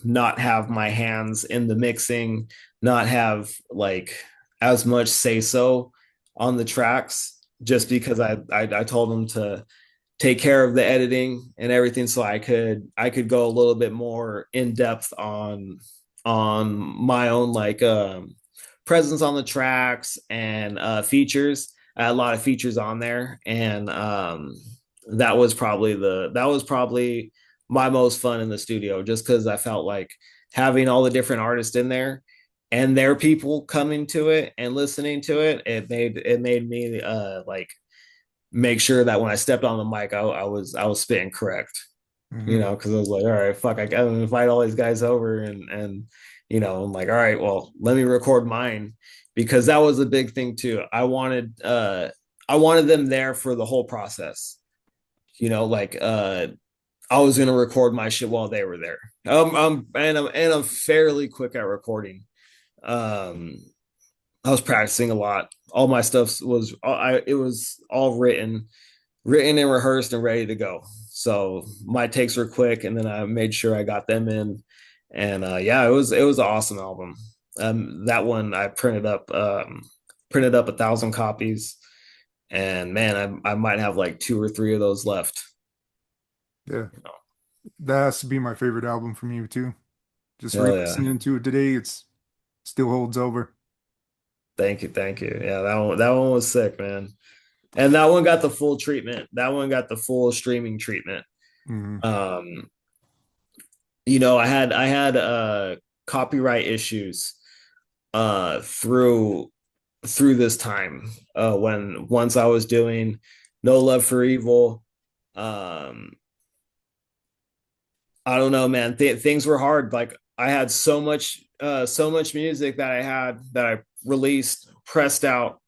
not have my hands in the mixing, not have like as much say so on the tracks, just because I told them to take care of the editing and everything, so I could go a little bit more in depth on my own like presence on the tracks and features. I had a lot of features on there, and that was probably my most fun in the studio, just because I felt like having all the different artists in there and their people coming to it and listening to it, it made me like make sure that when I stepped on the mic, I was spitting correct, Mhm. because I was like, all right, fuck, I gotta invite all these guys over, and I'm like, all right, well, let me record mine, because that was a big thing too. I wanted them there for the whole process, like I was gonna record my shit while they were there. I'm fairly quick at recording. Um, I was practicing a lot. All my stuff it was all written and rehearsed and ready to go. So my takes were quick, and then I made sure I got them in. And yeah, it was an awesome album. That one I printed up 1,000 copies, and man, I might have like 2 or 3 of those left. Yeah, that has to be my favorite album from you too. Just Oh yeah. re-listening to it today, it's still holds over. Thank you. Yeah, that one was sick, man. And that one got the full treatment. That one got the full streaming treatment. Mhm. Um, I had copyright issues through this time, when once I was doing No Love for Evil. um I don't know, man. Things were hard. Like I had so much music that I released, pressed out,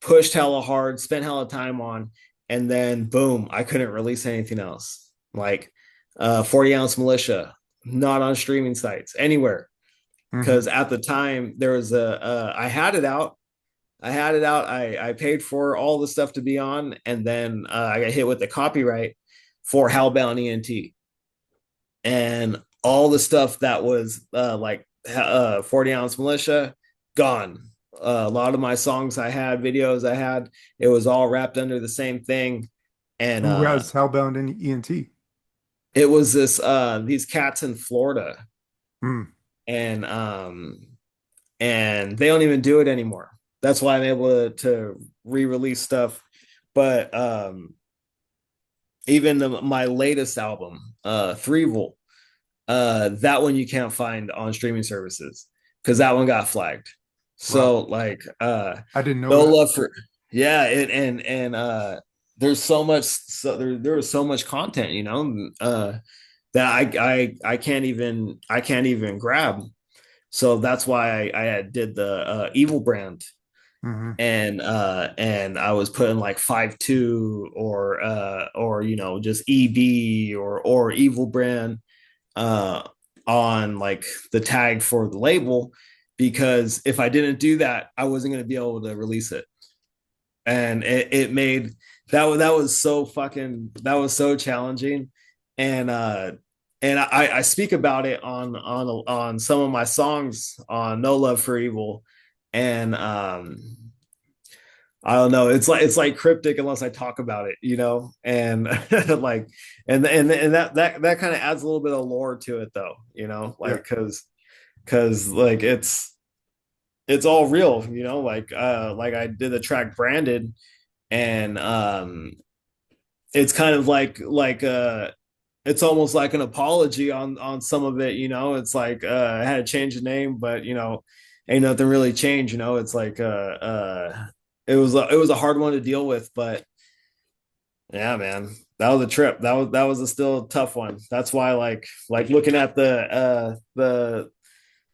pushed hella hard, spent hella time on, and then boom, I couldn't release anything else. Like 40 ounce militia, not on streaming sites anywhere. Hmm. Because at the time there was I had it out. I paid for all the stuff to be on, and then I got hit with the copyright for Hellbound ENT, and all the stuff that was 40 ounce militia gone. A lot of my songs I had, videos I had, it was all wrapped under the same thing. And Who has Hellbound and ENT? it was these cats in Florida, Mm. and they don't even do it anymore. That's why I'm able to re-release stuff. But even my latest album, Three Volt, that one you can't find on streaming services because that one got flagged. So Wow. like I didn't know no that. love for yeah, and there's so much there was so much content, you know, that I can't even grab. So that's why I had did the evil brand, Hmm. and I was putting like 5.2 or you know just EB or evil brand uh on like the tag for the label, because if I didn't do that, I wasn't going to be able to release it. And it made that was so fucking that was so challenging. And I speak about it on some of my songs on No Love for Evil. And I don't know. It's like cryptic unless I talk about it, you know. And like, and that kind of adds a little bit of lore to it, though, you know, Yeah. like because like it's all real, you know. Like I did the track Branded, and it's kind of it's almost like an apology on some of it, you know. It's like I had to change the name, but you know, ain't nothing really changed, you know. It's like it was a hard one to deal with, but yeah, man, that was a trip. That was a still tough one. That's why like looking at the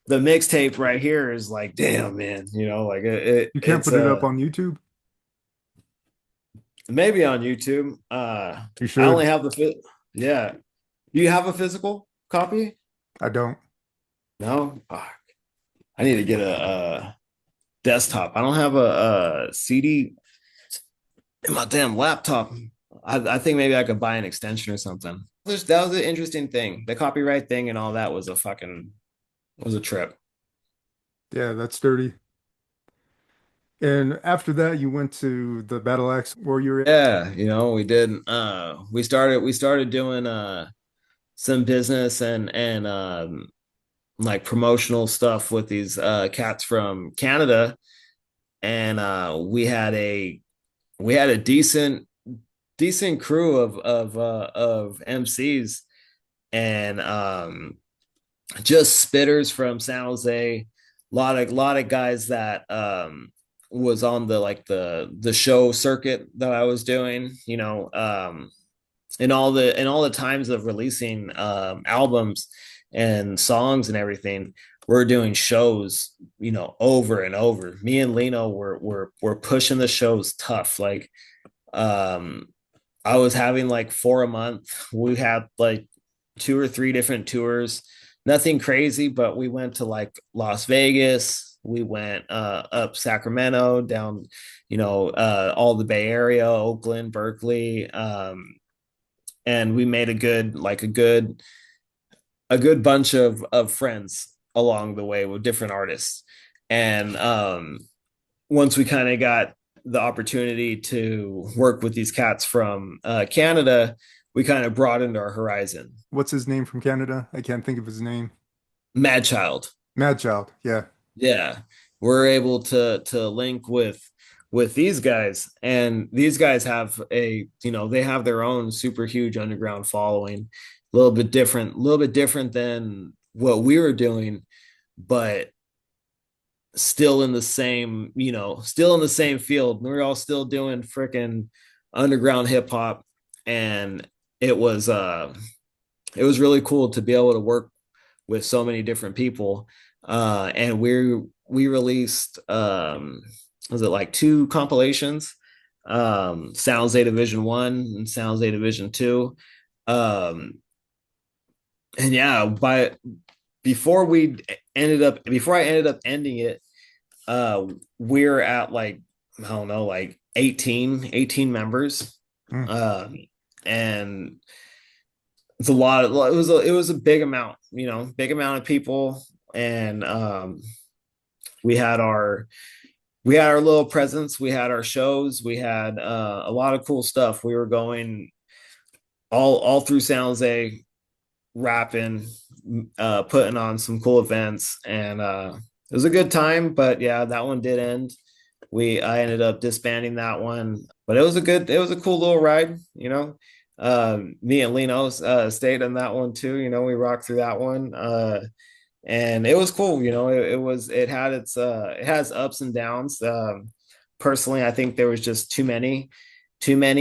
mixtape right here is like, damn, man, you know, like You can't it's put it up on YouTube? maybe on YouTube. You I only should. have yeah. Do you have a physical copy? I don't. No. I need to get a desktop. I don't have a CD in my damn laptop. I think maybe I could buy an extension or something. That was an interesting thing. The copyright thing and all that was was a trip. Yeah, that's dirty. And after that, you went to the Battle Axe Warrior. Yeah, you know, we did we started doing some business and like promotional stuff with these cats from Canada, and we had a decent crew of MCs, and just spitters from San Jose. Lot of guys that was on the like the show circuit that I was doing, you know, in all the times of releasing albums and songs and everything, we're doing shows, you know, over and over. Me and Lino were pushing the shows tough. Like um I was having like 4 a month. We had like 2 or 3 different tours. Nothing crazy, but we went to like Las Vegas. We went up Sacramento, down, you know, all the Bay Area, Oakland, Berkeley, and we made a good bunch of friends along the way with different artists. And once we kind of got the opportunity to work with these cats from Canada, we kind of broadened our horizon. What's his name from Canada? I can't think of his name. Mad Child. Mad Child. Yeah. Yeah. We're able to link with these guys, and these guys have you know, they have their own super huge underground following, a little bit different than what we were doing, but still in the same, you know, still in the same field. We're all still doing freaking underground hip hop, and it was really cool to be able to with so many different people. And we released was it like 2 compilations, Sounds A Division 1 and Sounds A Division 2. Um, and yeah, before I ended up ending it, we're at like, I don't know, like 18 members. Mm. And it's a lot of, it was a big amount, big amount of people. And we had our little presence, we had our shows, we had a lot of cool stuff. We were going all through San Jose, rapping, putting on some cool events, and it was a good time. But yeah, that one did end. I ended up disbanding that one, but it was a cool little ride. Me and Lino stayed in that one too. We rocked through that one, and it was cool. It has ups and downs. Personally, I think there was just too many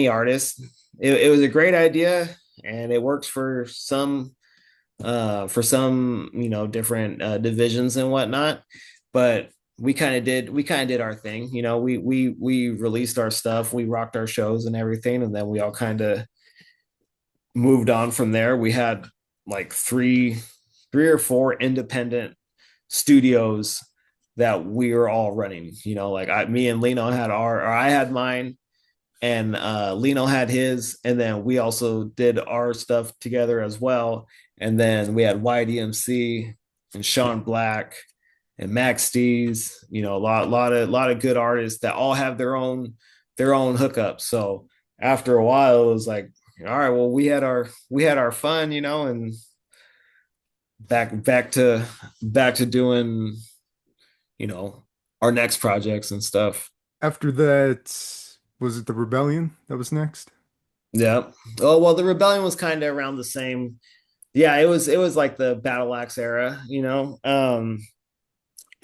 artists. It was a great idea, and it works for some different divisions and whatnot. But we kind of did our thing. We released our stuff, we rocked our shows and everything, and then we all kind of moved on from there. We had like three or four independent studios that we were all running. Like me and Lino had or I had mine, and Lino had his, and then we also did our stuff together as well. And then we had YDMC and Sean Black and Max Stees, a lot of good artists that all have their own hookups. So after a while, it was like, all right, well, we had our fun, and back to doing, our next projects and stuff. After that, was it the Rebellion that was next? Yeah. Oh, well, the Rebellion was kind of around the same. Yeah, it was like the Battle Axe era.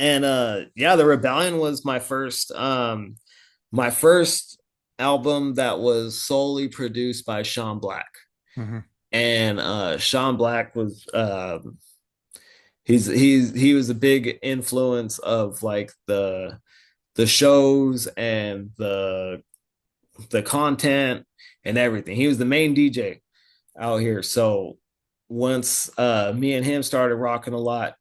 And yeah, the Rebellion was my first album that was solely produced by Sean Black. Mm-hmm. And Sean Black was he was a big influence of like the shows and the content and everything. He was the main DJ out here. So once me and him started rocking a lot,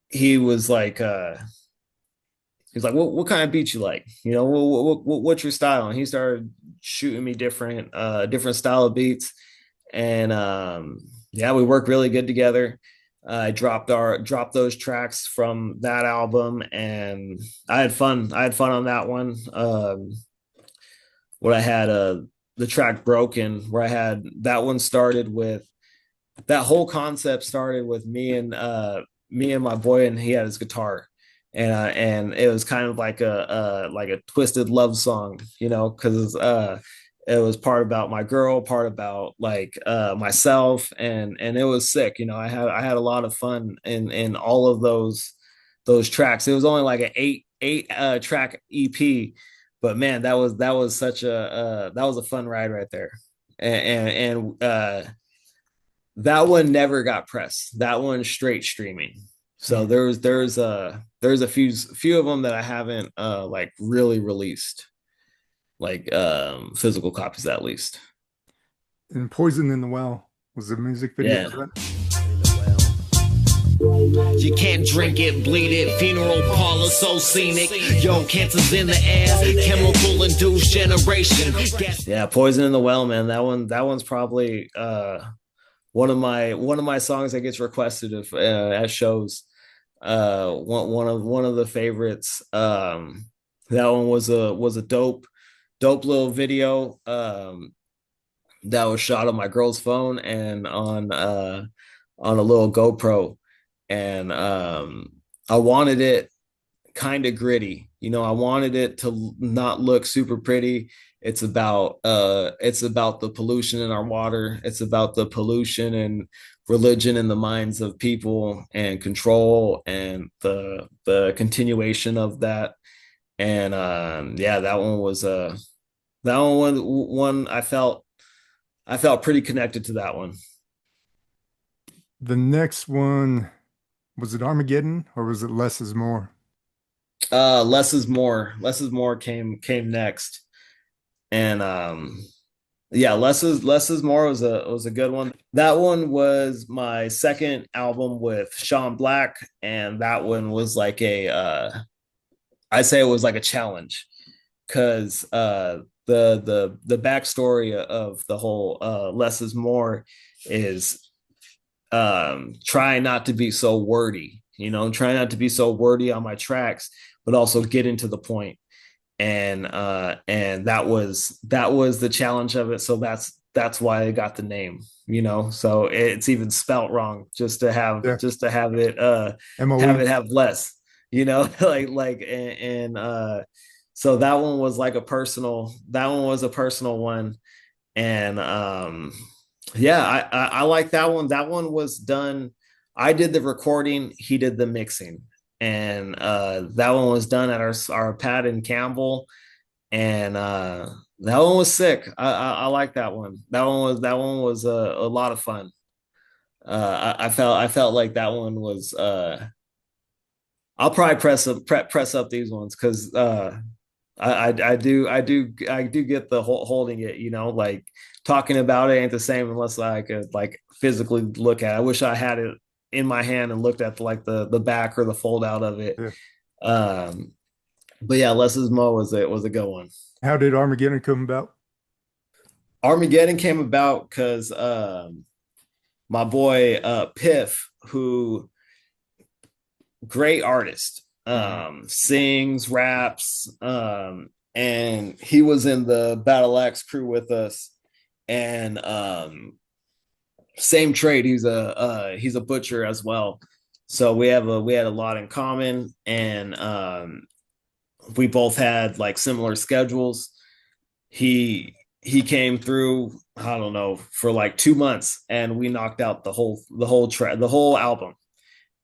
he was like he's like, what kind of beats you like? What's your style? And he started shooting me different style of beats. And yeah, we worked really good together. I dropped those tracks from that album, and I had fun on that one. What I had the track Broken, where I had that one started with, that whole concept started with me and my boy, and he had his guitar, and it was kind of like a twisted love song, because it was part about my girl, part about like myself, and it was sick. I had a lot of fun in all of those tracks. It was only like an eight track EP, but man, that was such that was a fun ride right there. And that one never got pressed. That one straight streaming. So there's a few of them that I haven't like really released, like physical copies at least. And Poison in the Well was the music video Yeah. for that. You can't drink it, bleed it, funeral parlor so scenic. Yo, cancer's in the air, chemical induced generation. Yeah, Poison in the Well, man. That one's probably one of my songs that gets requested at shows. One of the favorites. That one was a dope little video that was shot on my girl's phone and on a little GoPro. And I wanted it kind of gritty. I wanted it to not look super pretty. It's about the pollution in our water. It's about the pollution and religion in the minds of people, and control, and the continuation of that. And yeah, that one was one I felt pretty connected to that one. The next one, was it Armageddon or was it Less is More? Less is more. Less is more came next. And yeah, less is more was a good one. That one was my second album with Sean Black, and that one was like a I say it was like a challenge because the backstory of the whole less is more is trying not to be so wordy, trying not to be so wordy on my tracks, but also get into the point. And that was the challenge of it. So that's why I got the name, so it's even spelt wrong just to have Yeah, it MOE. have less, and so that one was like that one was a personal one. And yeah, I like that one. That one was done. I did the recording, he did the mixing, and that one was done at our pad in Campbell, and that one was sick. I like that one. That one was a lot of fun. I felt like that one was. I'll probably press up these ones because I do get the holding it. Like talking about it ain't the same unless I could like physically look at it. I wish I had it in my hand and looked at like the back or the fold out of it. Yeah. Um, but yeah, Less is Mo was a good one. How did Armageddon come about? Armageddon came about because my boy Piff, who great artist, sings, raps, and he was in the Battle Axe crew with us, and same trade. He's a butcher as well, so we had a lot in common, and we both had like similar schedules. He came through, I don't know, for like 2 months, and we knocked out the whole album,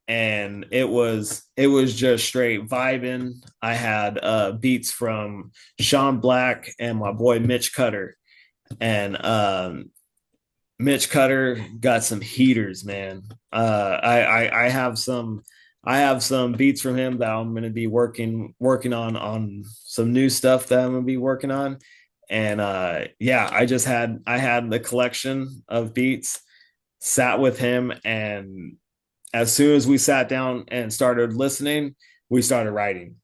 and it was just straight vibing. I had beats from Sean Black and my boy Mitch Cutter, and Mitch Cutter got some heaters, man. I have some beats from him that I'm gonna be working on some new stuff that I'm gonna be working on. And yeah, I had the collection of beats, sat with him, and as soon as we sat down and started listening, we started writing,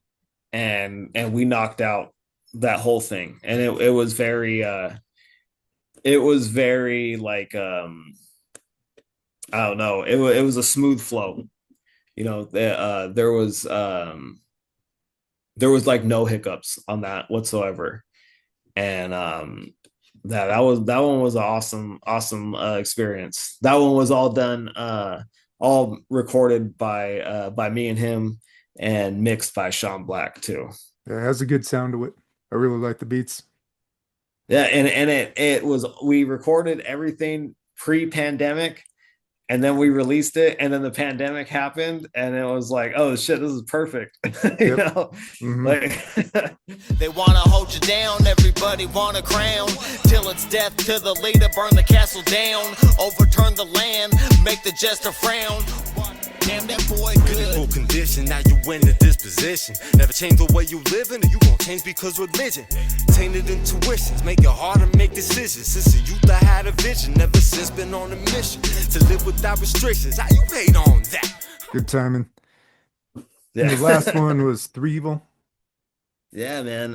and we knocked out that whole thing. And it was very like I don't know, it was a smooth flow. There was like no hiccups on that whatsoever. And that one was an awesome experience. That one was all done all recorded by me and him, and mixed by Sean Black too. Yeah, it has a good sound to it. I really like the beats. Yeah, and it was, we recorded everything pre-pandemic, and then we released it, and then the pandemic happened, and it was like, oh shit, this is perfect. you Yep. know like They wanna hold you down, everybody want a crown. Till it's death to the leader, burn the castle down. Overturn the land, make the jester frown. Damn, that boy good. Full condition, now you in the disposition. Never change the way you living, or you gon' change because religion. Tainted intuitions, make it hard to make decisions. Since the youth I had a vision, ever since been on a mission to live without restrictions. How you hate on that? Good timing. yeah. And the last one was Three Evil. Yeah, man.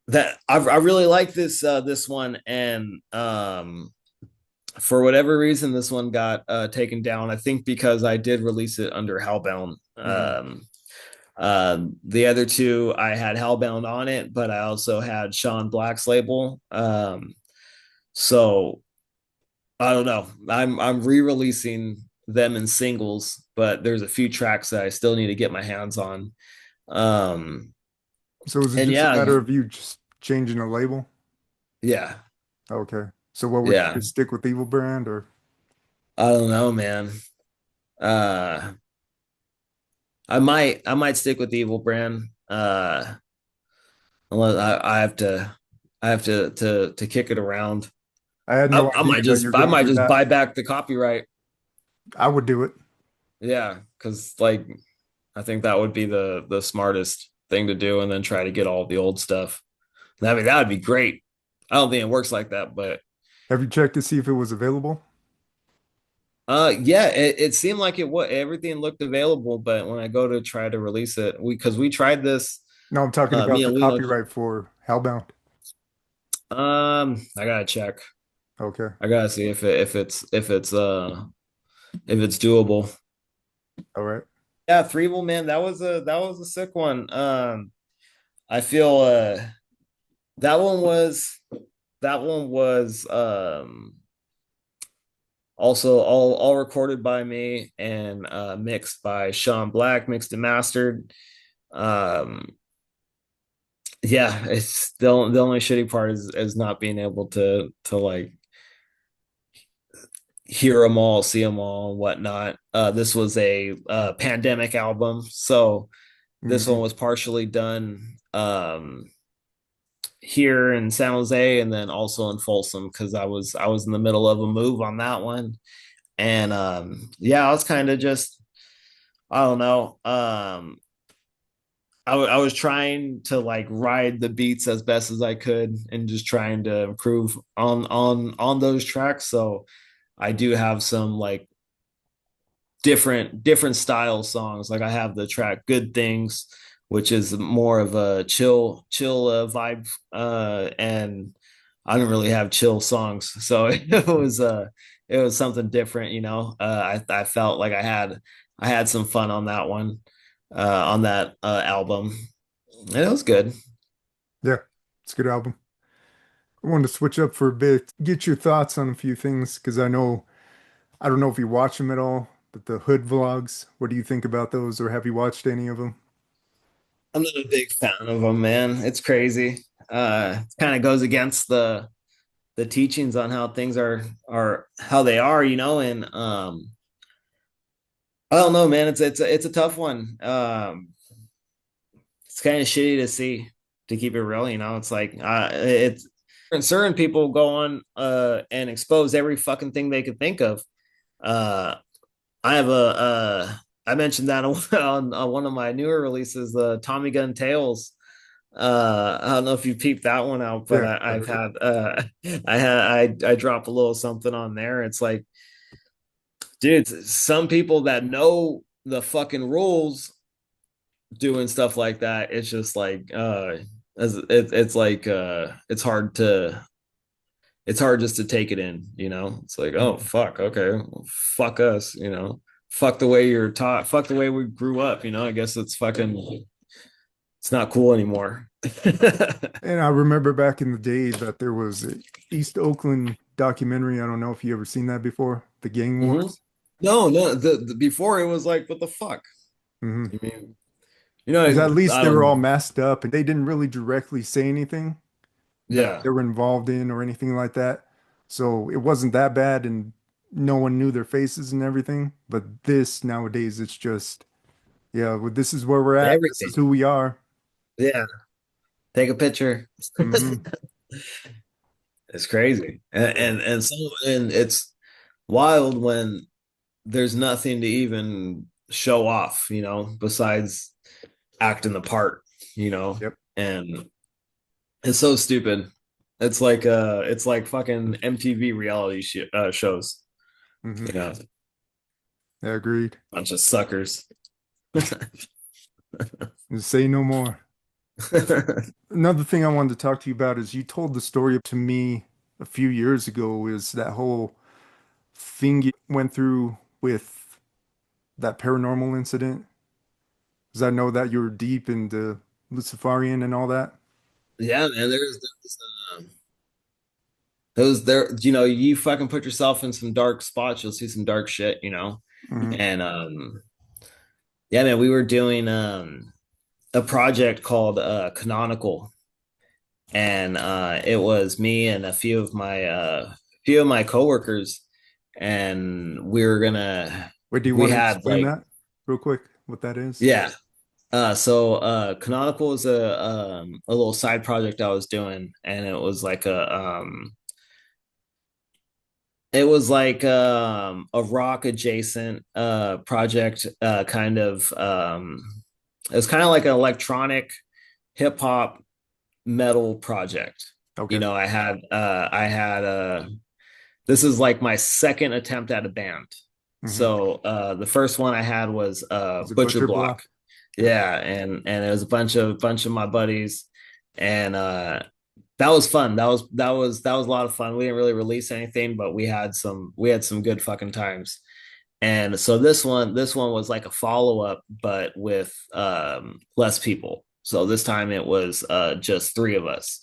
That I really like this one, and for whatever reason, this one got taken down. I think because I did release it under Hellbound. The other two, I had Hellbound on it, but I also had Sean Black's label. So I don't know. I'm re-releasing them in singles, but there's a few tracks that I still need to get my hands on. So was it And just a yeah, matter of you just changing the label? yeah, Okay. So what would yeah. you just stick with Evil brand or? I don't know, man. Uh, I might stick with the Evil brand. Unless I have to kick it around. I had no idea that you're I gonna might do just that. buy back the copyright. I would do it. Yeah, because like I think that would be the smartest thing to do, and then try to get all the old stuff. I mean, that would be great. I don't think it works like that, but Have you checked to see if it was available? yeah, it seemed like it was everything looked available, but when I go to try to release it, we tried this, No, I'm talking about me the and Lino. copyright for Hellbound. I gotta check. Okay. I gotta see if it's doable. All right. Yeah, Threeble, man, that was a sick one. I feel that one was that one was also all recorded by me and mixed by Sean Black, mixed and mastered. Um, yeah, it's the only shitty part is not being able to like hear them all, see them all, and whatnot. This was a pandemic album, so this Mhm. one was partially done here in San Jose, and then also in Folsom because I was in the middle of a move on that one, and yeah, I was kind of just I don't know. I was trying to like ride the beats as best as I could and just trying to improve on those tracks. So I do have some like different style songs. Like I have the track "Good Things," which is more of a chill vibe, and I don't really have chill songs, so it was something different. You know, I felt like I had some fun on that one, on that album, and it was good. Yeah, it's a good album. I wanted to switch up for a bit, get your thoughts on a few things because I don't know if you watch them at all, but the hood vlogs, what do you think about those, or have you watched any of them? I'm not a big fan of them, man. It's crazy. Kind of goes against the teachings on how things are how they are, you know, and I don't know, man. It's a tough one. It's kind of shitty to see, to keep it real, you know. It's like it's certain people go on and expose every fucking thing they could think of. Uh I have a I mentioned that on one of my newer releases, the Tommy Gun Tales. I don't know if you peeped that one out, but Yeah, I I've heard it. had I drop a little something on there. It's like, dude, some people that know the fucking rules doing stuff like that, it's just like it's like it's hard just to take it in, you know. It's like, oh fuck, okay, well, fuck us, you know. Fuck the way you're taught, fuck the way we grew up, you know. I guess it's fucking it's not cool anymore. And I remember back in the day that there was a East Oakland documentary. I don't know if you ever seen that before, the gang Mhm. wars. No, no, the before it was like, what the fuck? Hmm. You mean, you know, Because at least I they were all don't, masked up and they didn't really directly say anything that yeah, they were involved in or anything like that. So it wasn't that bad and no one knew their faces and everything. But this nowadays, it's just, yeah, well, this is where we're at. This everything. is who we are. Yeah, take a picture. Hmm. It's crazy, Yeah. and so and it's wild when there's nothing to even show off, you know, besides acting the part, you know, Yep. and it's so stupid. It's like fucking MTV reality shows, Hmm. you know, I agreed. bunch of suckers. Just say no more. Another thing I wanted to talk to you about is you told the story to me a few years ago is that whole thing you went through with that paranormal incident. Because I know that you're deep into Luciferian and all that. Yeah, man, those there, you know, you fucking put yourself in some dark spots, you'll see some dark shit, you know. Hmm. And yeah, man, we were doing a project called Canonical, and it was me and a few of my coworkers, and we were gonna Wait, do you we want to had explain like, that real quick? What that is? yeah. So Canonical was a little side project I was doing, and it was like It was like a rock adjacent project, kind of it was kind of like an electronic hip hop metal project. You Okay. know, I had this is like my second attempt at a band. Hmm. So the first one I had was Was it Butcher Butcher Block? Block. Okay. Yeah, and it was a bunch of my buddies, and that was fun. That was a lot of fun. We didn't really release anything, but we had some good fucking times. And so this one was like a follow-up, but with less people. So this time it was just three of us.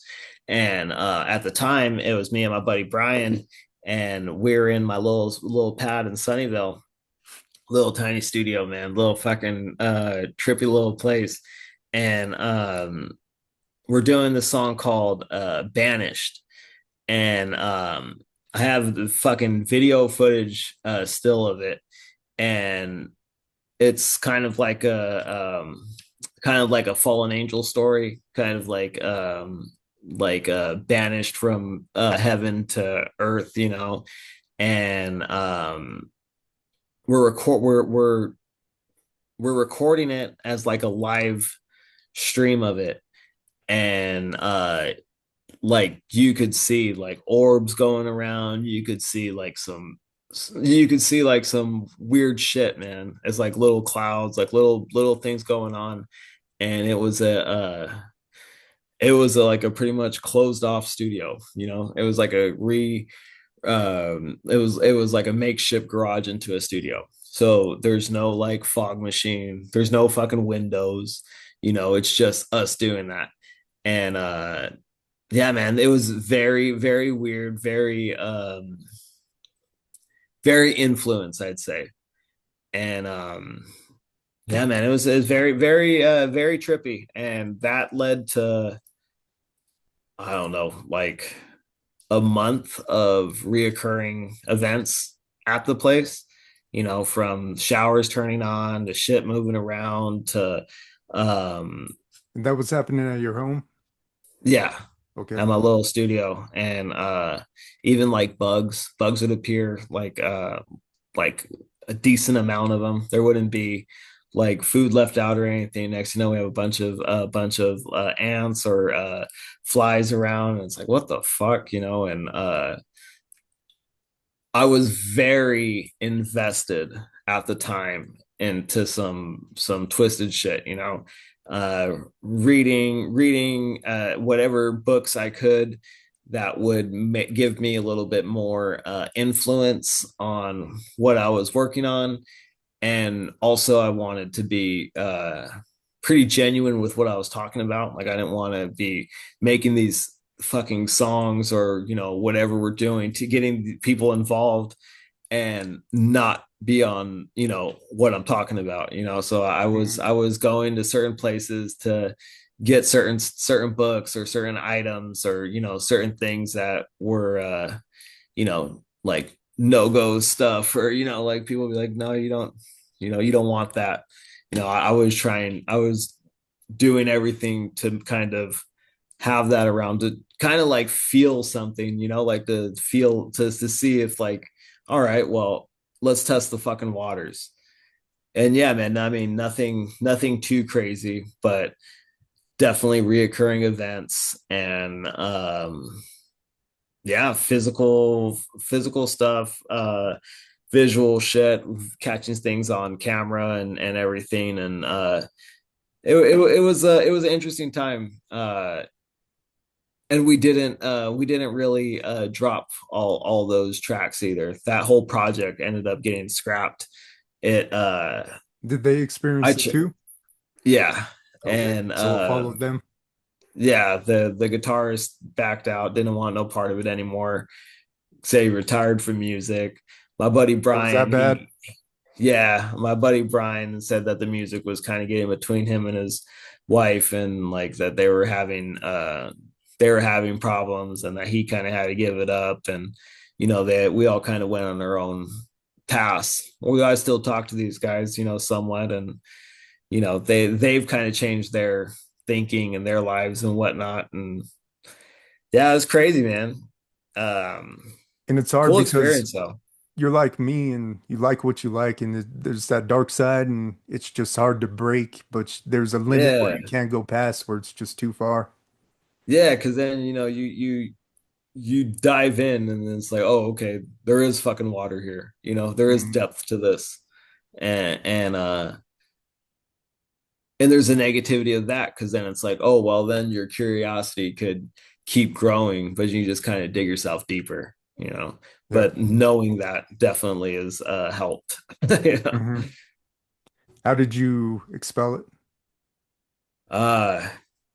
And at the time it was me and my buddy Brian, and we're in my little pad in Sunnyvale, little tiny studio, man, little fucking trippy little place. And we're doing this song called Banished. And I have the fucking video footage still of it. And it's kind of like a fallen angel story, kind of like banished from heaven to earth, you know. And we're record we're recording it as like a live stream of it. And like you could see like orbs going around, you could see like some weird shit, man. It's like little clouds, like little things going on. And it was like a pretty much closed off studio, you know. It was like it was like a makeshift garage into a studio. So there's no like fog machine, there's no fucking windows, you know. It's just us doing that. And yeah, man, it was very, very weird, very influenced, I'd say. And yeah, man, it was very, very, very trippy. And that led to, I don't know, like a month of reoccurring events at the place, you know, from showers turning on to shit moving around to um And that was happening at your home? yeah, Okay. at my little studio. And even like bugs would appear, like a decent amount of them. There wouldn't be like food left out or anything. Next, you know, we have a bunch of ants or flies around, and it's like, what the fuck, you know. And I was very invested at the time into some twisted shit, you know. Reading whatever books I could that would give me a little bit more influence on what I was working on. And also I wanted to be pretty genuine with what I was talking about. Like, I didn't want to be making these fucking songs or, you know, whatever we're doing to getting people involved and not be on, you know, what I'm talking about, you know. So I was Mhm. I was going to certain places to get certain books or certain items or, you know, certain things that were you know, like no-go stuff, or, you know, like people be like, no, you don't, you know, you don't want that. You know, I was doing everything to kind of have that around, to kind of like feel something, you know, like to feel, to see if like, all right, well, let's test the fucking waters. And yeah, man, I mean, nothing too crazy, but definitely reoccurring events. And yeah, physical stuff, visual shit, catching things on camera and everything. And it was an interesting time. And we didn't really drop all those tracks either. That whole project ended up getting scrapped. It Did they I experience it too? Yeah. Okay. And So it followed them. yeah, the guitarist backed out, didn't want no part of it anymore. Say he retired from music. My buddy It was that Brian, bad? he yeah, my buddy Brian said that the music was kind of getting between him and his wife, and like that they were having problems, and that he kind of had to give it up. And you know, that we all kind of went on our own paths. We I still talk to these guys, you know, somewhat. And you know, they've kind of changed their thinking and their lives and whatnot. And yeah, it's crazy, man. um And it's hard Cool because experience though. you're like me and you like what you like, and there's that dark side, and it's just hard to break, but there's a limit where Yeah. you can't go past where it's just too far. Yeah, because then you dive in and then it's like, oh, okay, there is fucking water here. There is Mhm. depth to this. And there's a negativity of that because then it's like, oh, well, then your curiosity could keep growing, but you just kind of dig yourself deeper. Yeah. But knowing that definitely has helped. Yeah. Hmm. How did you expel it? Uh,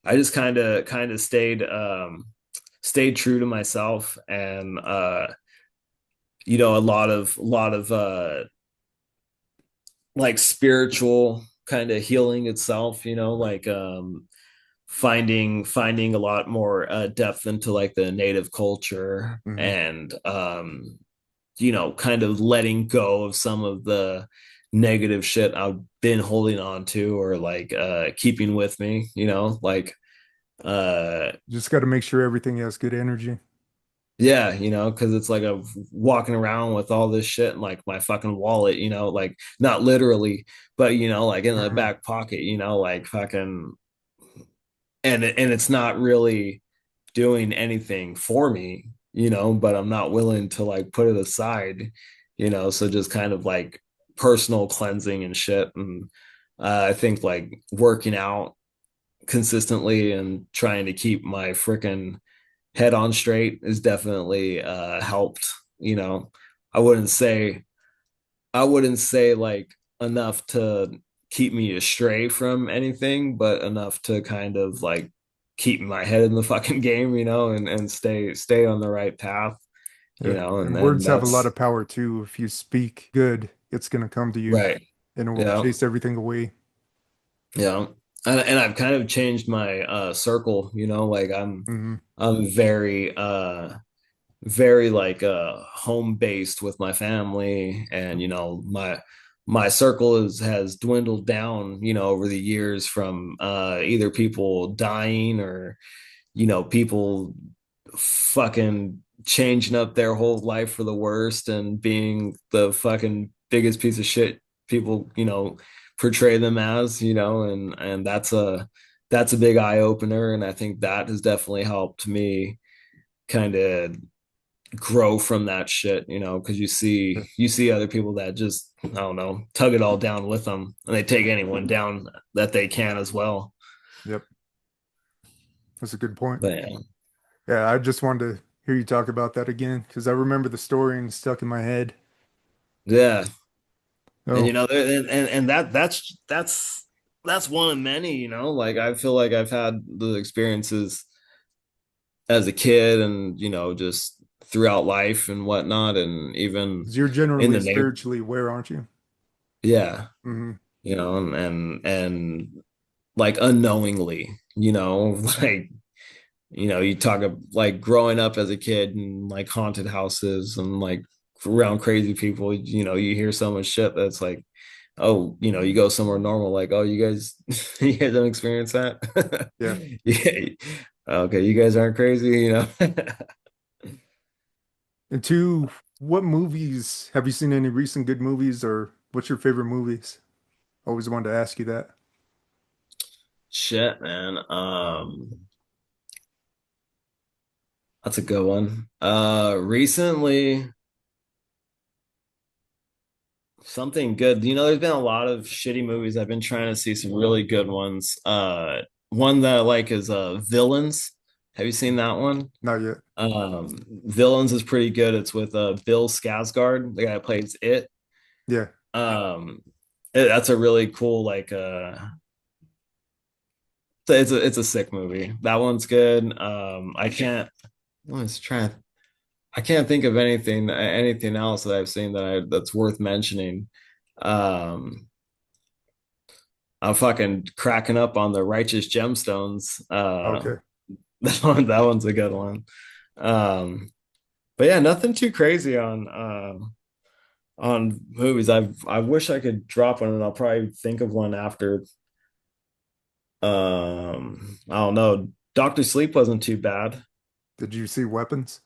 I just kind of stayed true to myself and a lot of like spiritual kind of healing itself, like finding a lot more depth into like the native culture Hmm. and kind of letting go of some of the negative shit I've been holding on to or like keeping with me, like uh Just got to make sure everything has good energy. yeah, because it's like I'm walking around with all this shit in like my fucking wallet, like not literally, but like in the Hmm. back pocket, like fucking and it's not really doing anything for me, but I'm not willing to like put it aside, so just kind of like personal cleansing and shit. And I think like working out consistently and trying to keep my freaking head on straight is definitely helped. I wouldn't say I wouldn't say like enough to keep me astray from anything, but enough to kind of like keep my head in the fucking game, and stay on the right path, Yeah. and And then words have a lot that's of power too. If you speak good, it's going to come to you right. and it will Yeah. chase everything away. Yeah. And I've kind of changed my circle, like Hmm. I'm very like home based with my family and my circle has dwindled down, over the years from either people dying or people fucking changing up their whole life for the worst and being the fucking biggest piece of shit people portray them as, and that's a big eye opener, and I think that has definitely helped me kind of grow from that shit, because you see other people that just, I don't know, tug it all down with them, and they take anyone down that they can as well. Yep. That's a good point. But yeah, Yeah, I just wanted to hear you talk about that again because I remember the story and it's stuck in my head. yeah, and Oh, and that's one of many. Like I feel like I've had the experiences as a kid and just throughout life and whatnot, and even 'cause you're in generally the neighbor. spiritually aware, aren't you? Yeah, Hmm. and like unknowingly, like you talk of like growing up as a kid and like haunted houses and like around crazy people, you hear so much shit that's like, oh, you go somewhere normal, like, oh, you guys you guys don't experience that. Yeah. Yeah. Okay, you guys aren't crazy. And two, what movies have you seen any recent good movies or what's your favorite movies? Always wanted to ask you that. Shit, man. That's a good one. Recently, something good. There's been a lot of shitty movies. I've been trying to see some really good ones. One that I like is Villains. Have you seen that one? Not yet. Villains is pretty good. It's with Bill Skarsgård, the guy that plays it. Yeah. Um, that's a really cool like it's a sick movie. That one's good. I can't think of anything else that I've seen that's worth mentioning. Um, I'm fucking cracking up on the Righteous Gemstones. Okay. That one's a good one. Um, but yeah, nothing too crazy on movies. I wish I could drop one, and I'll probably think of one after. I don't know. Doctor Sleep wasn't too bad. Did you see Weapons?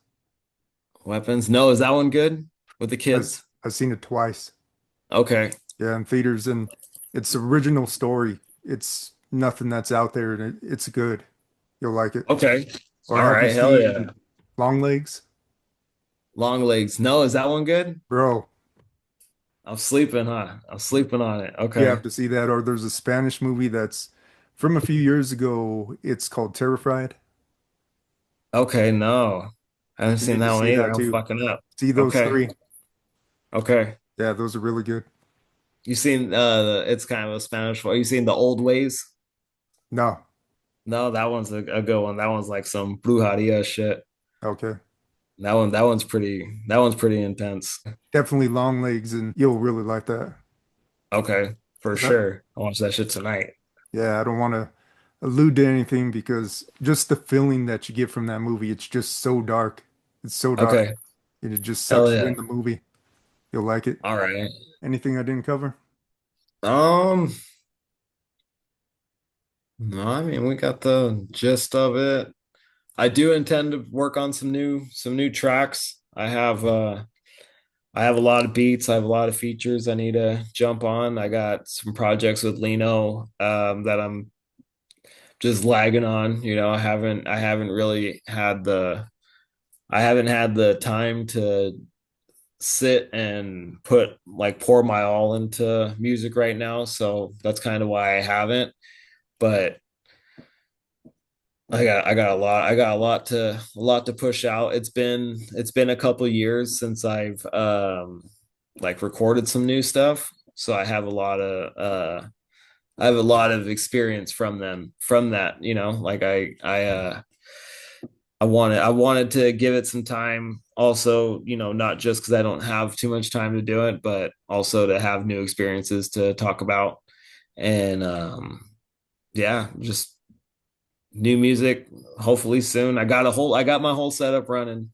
Weapons. No, is that one good with the I've, kids? I've seen it twice. Okay. Yeah, in theaters, and it's original story. It's nothing that's out there, and it's good. You'll like it. Okay. Or All have you right. Hell yeah. seen Long Legs? Long legs. No, is that one good? Bro, I'm sleeping, huh? I'm sleeping on it. you Okay. have to see that. Or there's a Spanish movie that's from a few years ago. It's called Terrified. Okay. No, I haven't You seen need to that one see either. that I'm too. fucking up. See those Okay. three. Okay. Yeah, those are really good. You seen it's kind of a Spanish one. You seen the old ways? No. No, that one's a good one. That one's like some brujeria shit. Okay. That one's pretty intense. Definitely Long Legs, and you'll really like that. Okay, for 'Cause I- sure. I'll watch that shit tonight. yeah, I don't want to allude to anything because just the feeling that you get from that movie, it's just so dark. It's so dark. Okay. And it just Hell sucks you yeah. in the movie. You'll like it. All right. Anything I didn't cover? Um, no, I mean we got the gist of it. I do intend to work on some new tracks. I have a lot of beats, I have a lot of features I need to jump on. I got some projects with Lino that I'm just lagging on. You know, I haven't really had I haven't had the time to sit and pour my all into music right now. So that's kind of why I haven't. But I got a lot to push out. It's been a couple years since I've like recorded some new stuff. So I have a lot of experience from that, you know, like I wanted to give it some time also, you know, not just because I don't have too much time to do it, but also to have new experiences to talk about. And yeah, just new music hopefully soon. I got my whole setup running.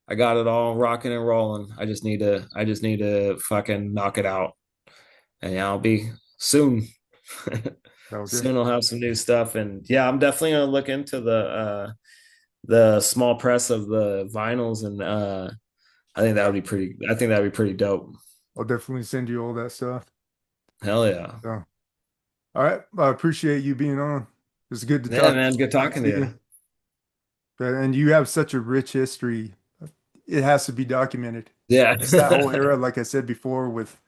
I got it all rocking and rolling. I just need to fucking knock it out. And yeah, I'll be soon. Okay. Soon I'll have some new stuff. And yeah, I'm definitely gonna look into the small press of the vinyls, and I think that would be pretty dope. I'll definitely send you all that stuff. Hell yeah. So, all right. I appreciate you being on. It's good to Yeah, talk man, good talking to to you. you. And you have such a rich history. It has to be documented. Yeah. Just that whole era, like I said before, with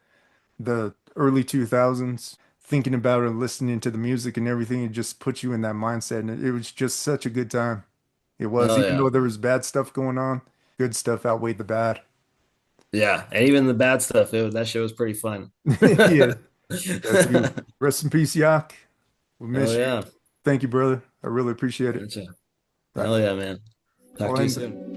the early 2000s, thinking about it, listening to the music and everything, it just puts you in that mindset. And it was just such a good time. It was, Hell even yeah. though there was bad stuff going on, good stuff outweighed the bad. Yeah. And even the bad stuff, that shit was pretty fun. Yeah, that's good. Rest in peace, Yak. We'll Hell miss you. yeah. Thank you, brother. I really appreciate it. Gotcha. All right. Hell yeah, man. Talk I'll to you end, soon.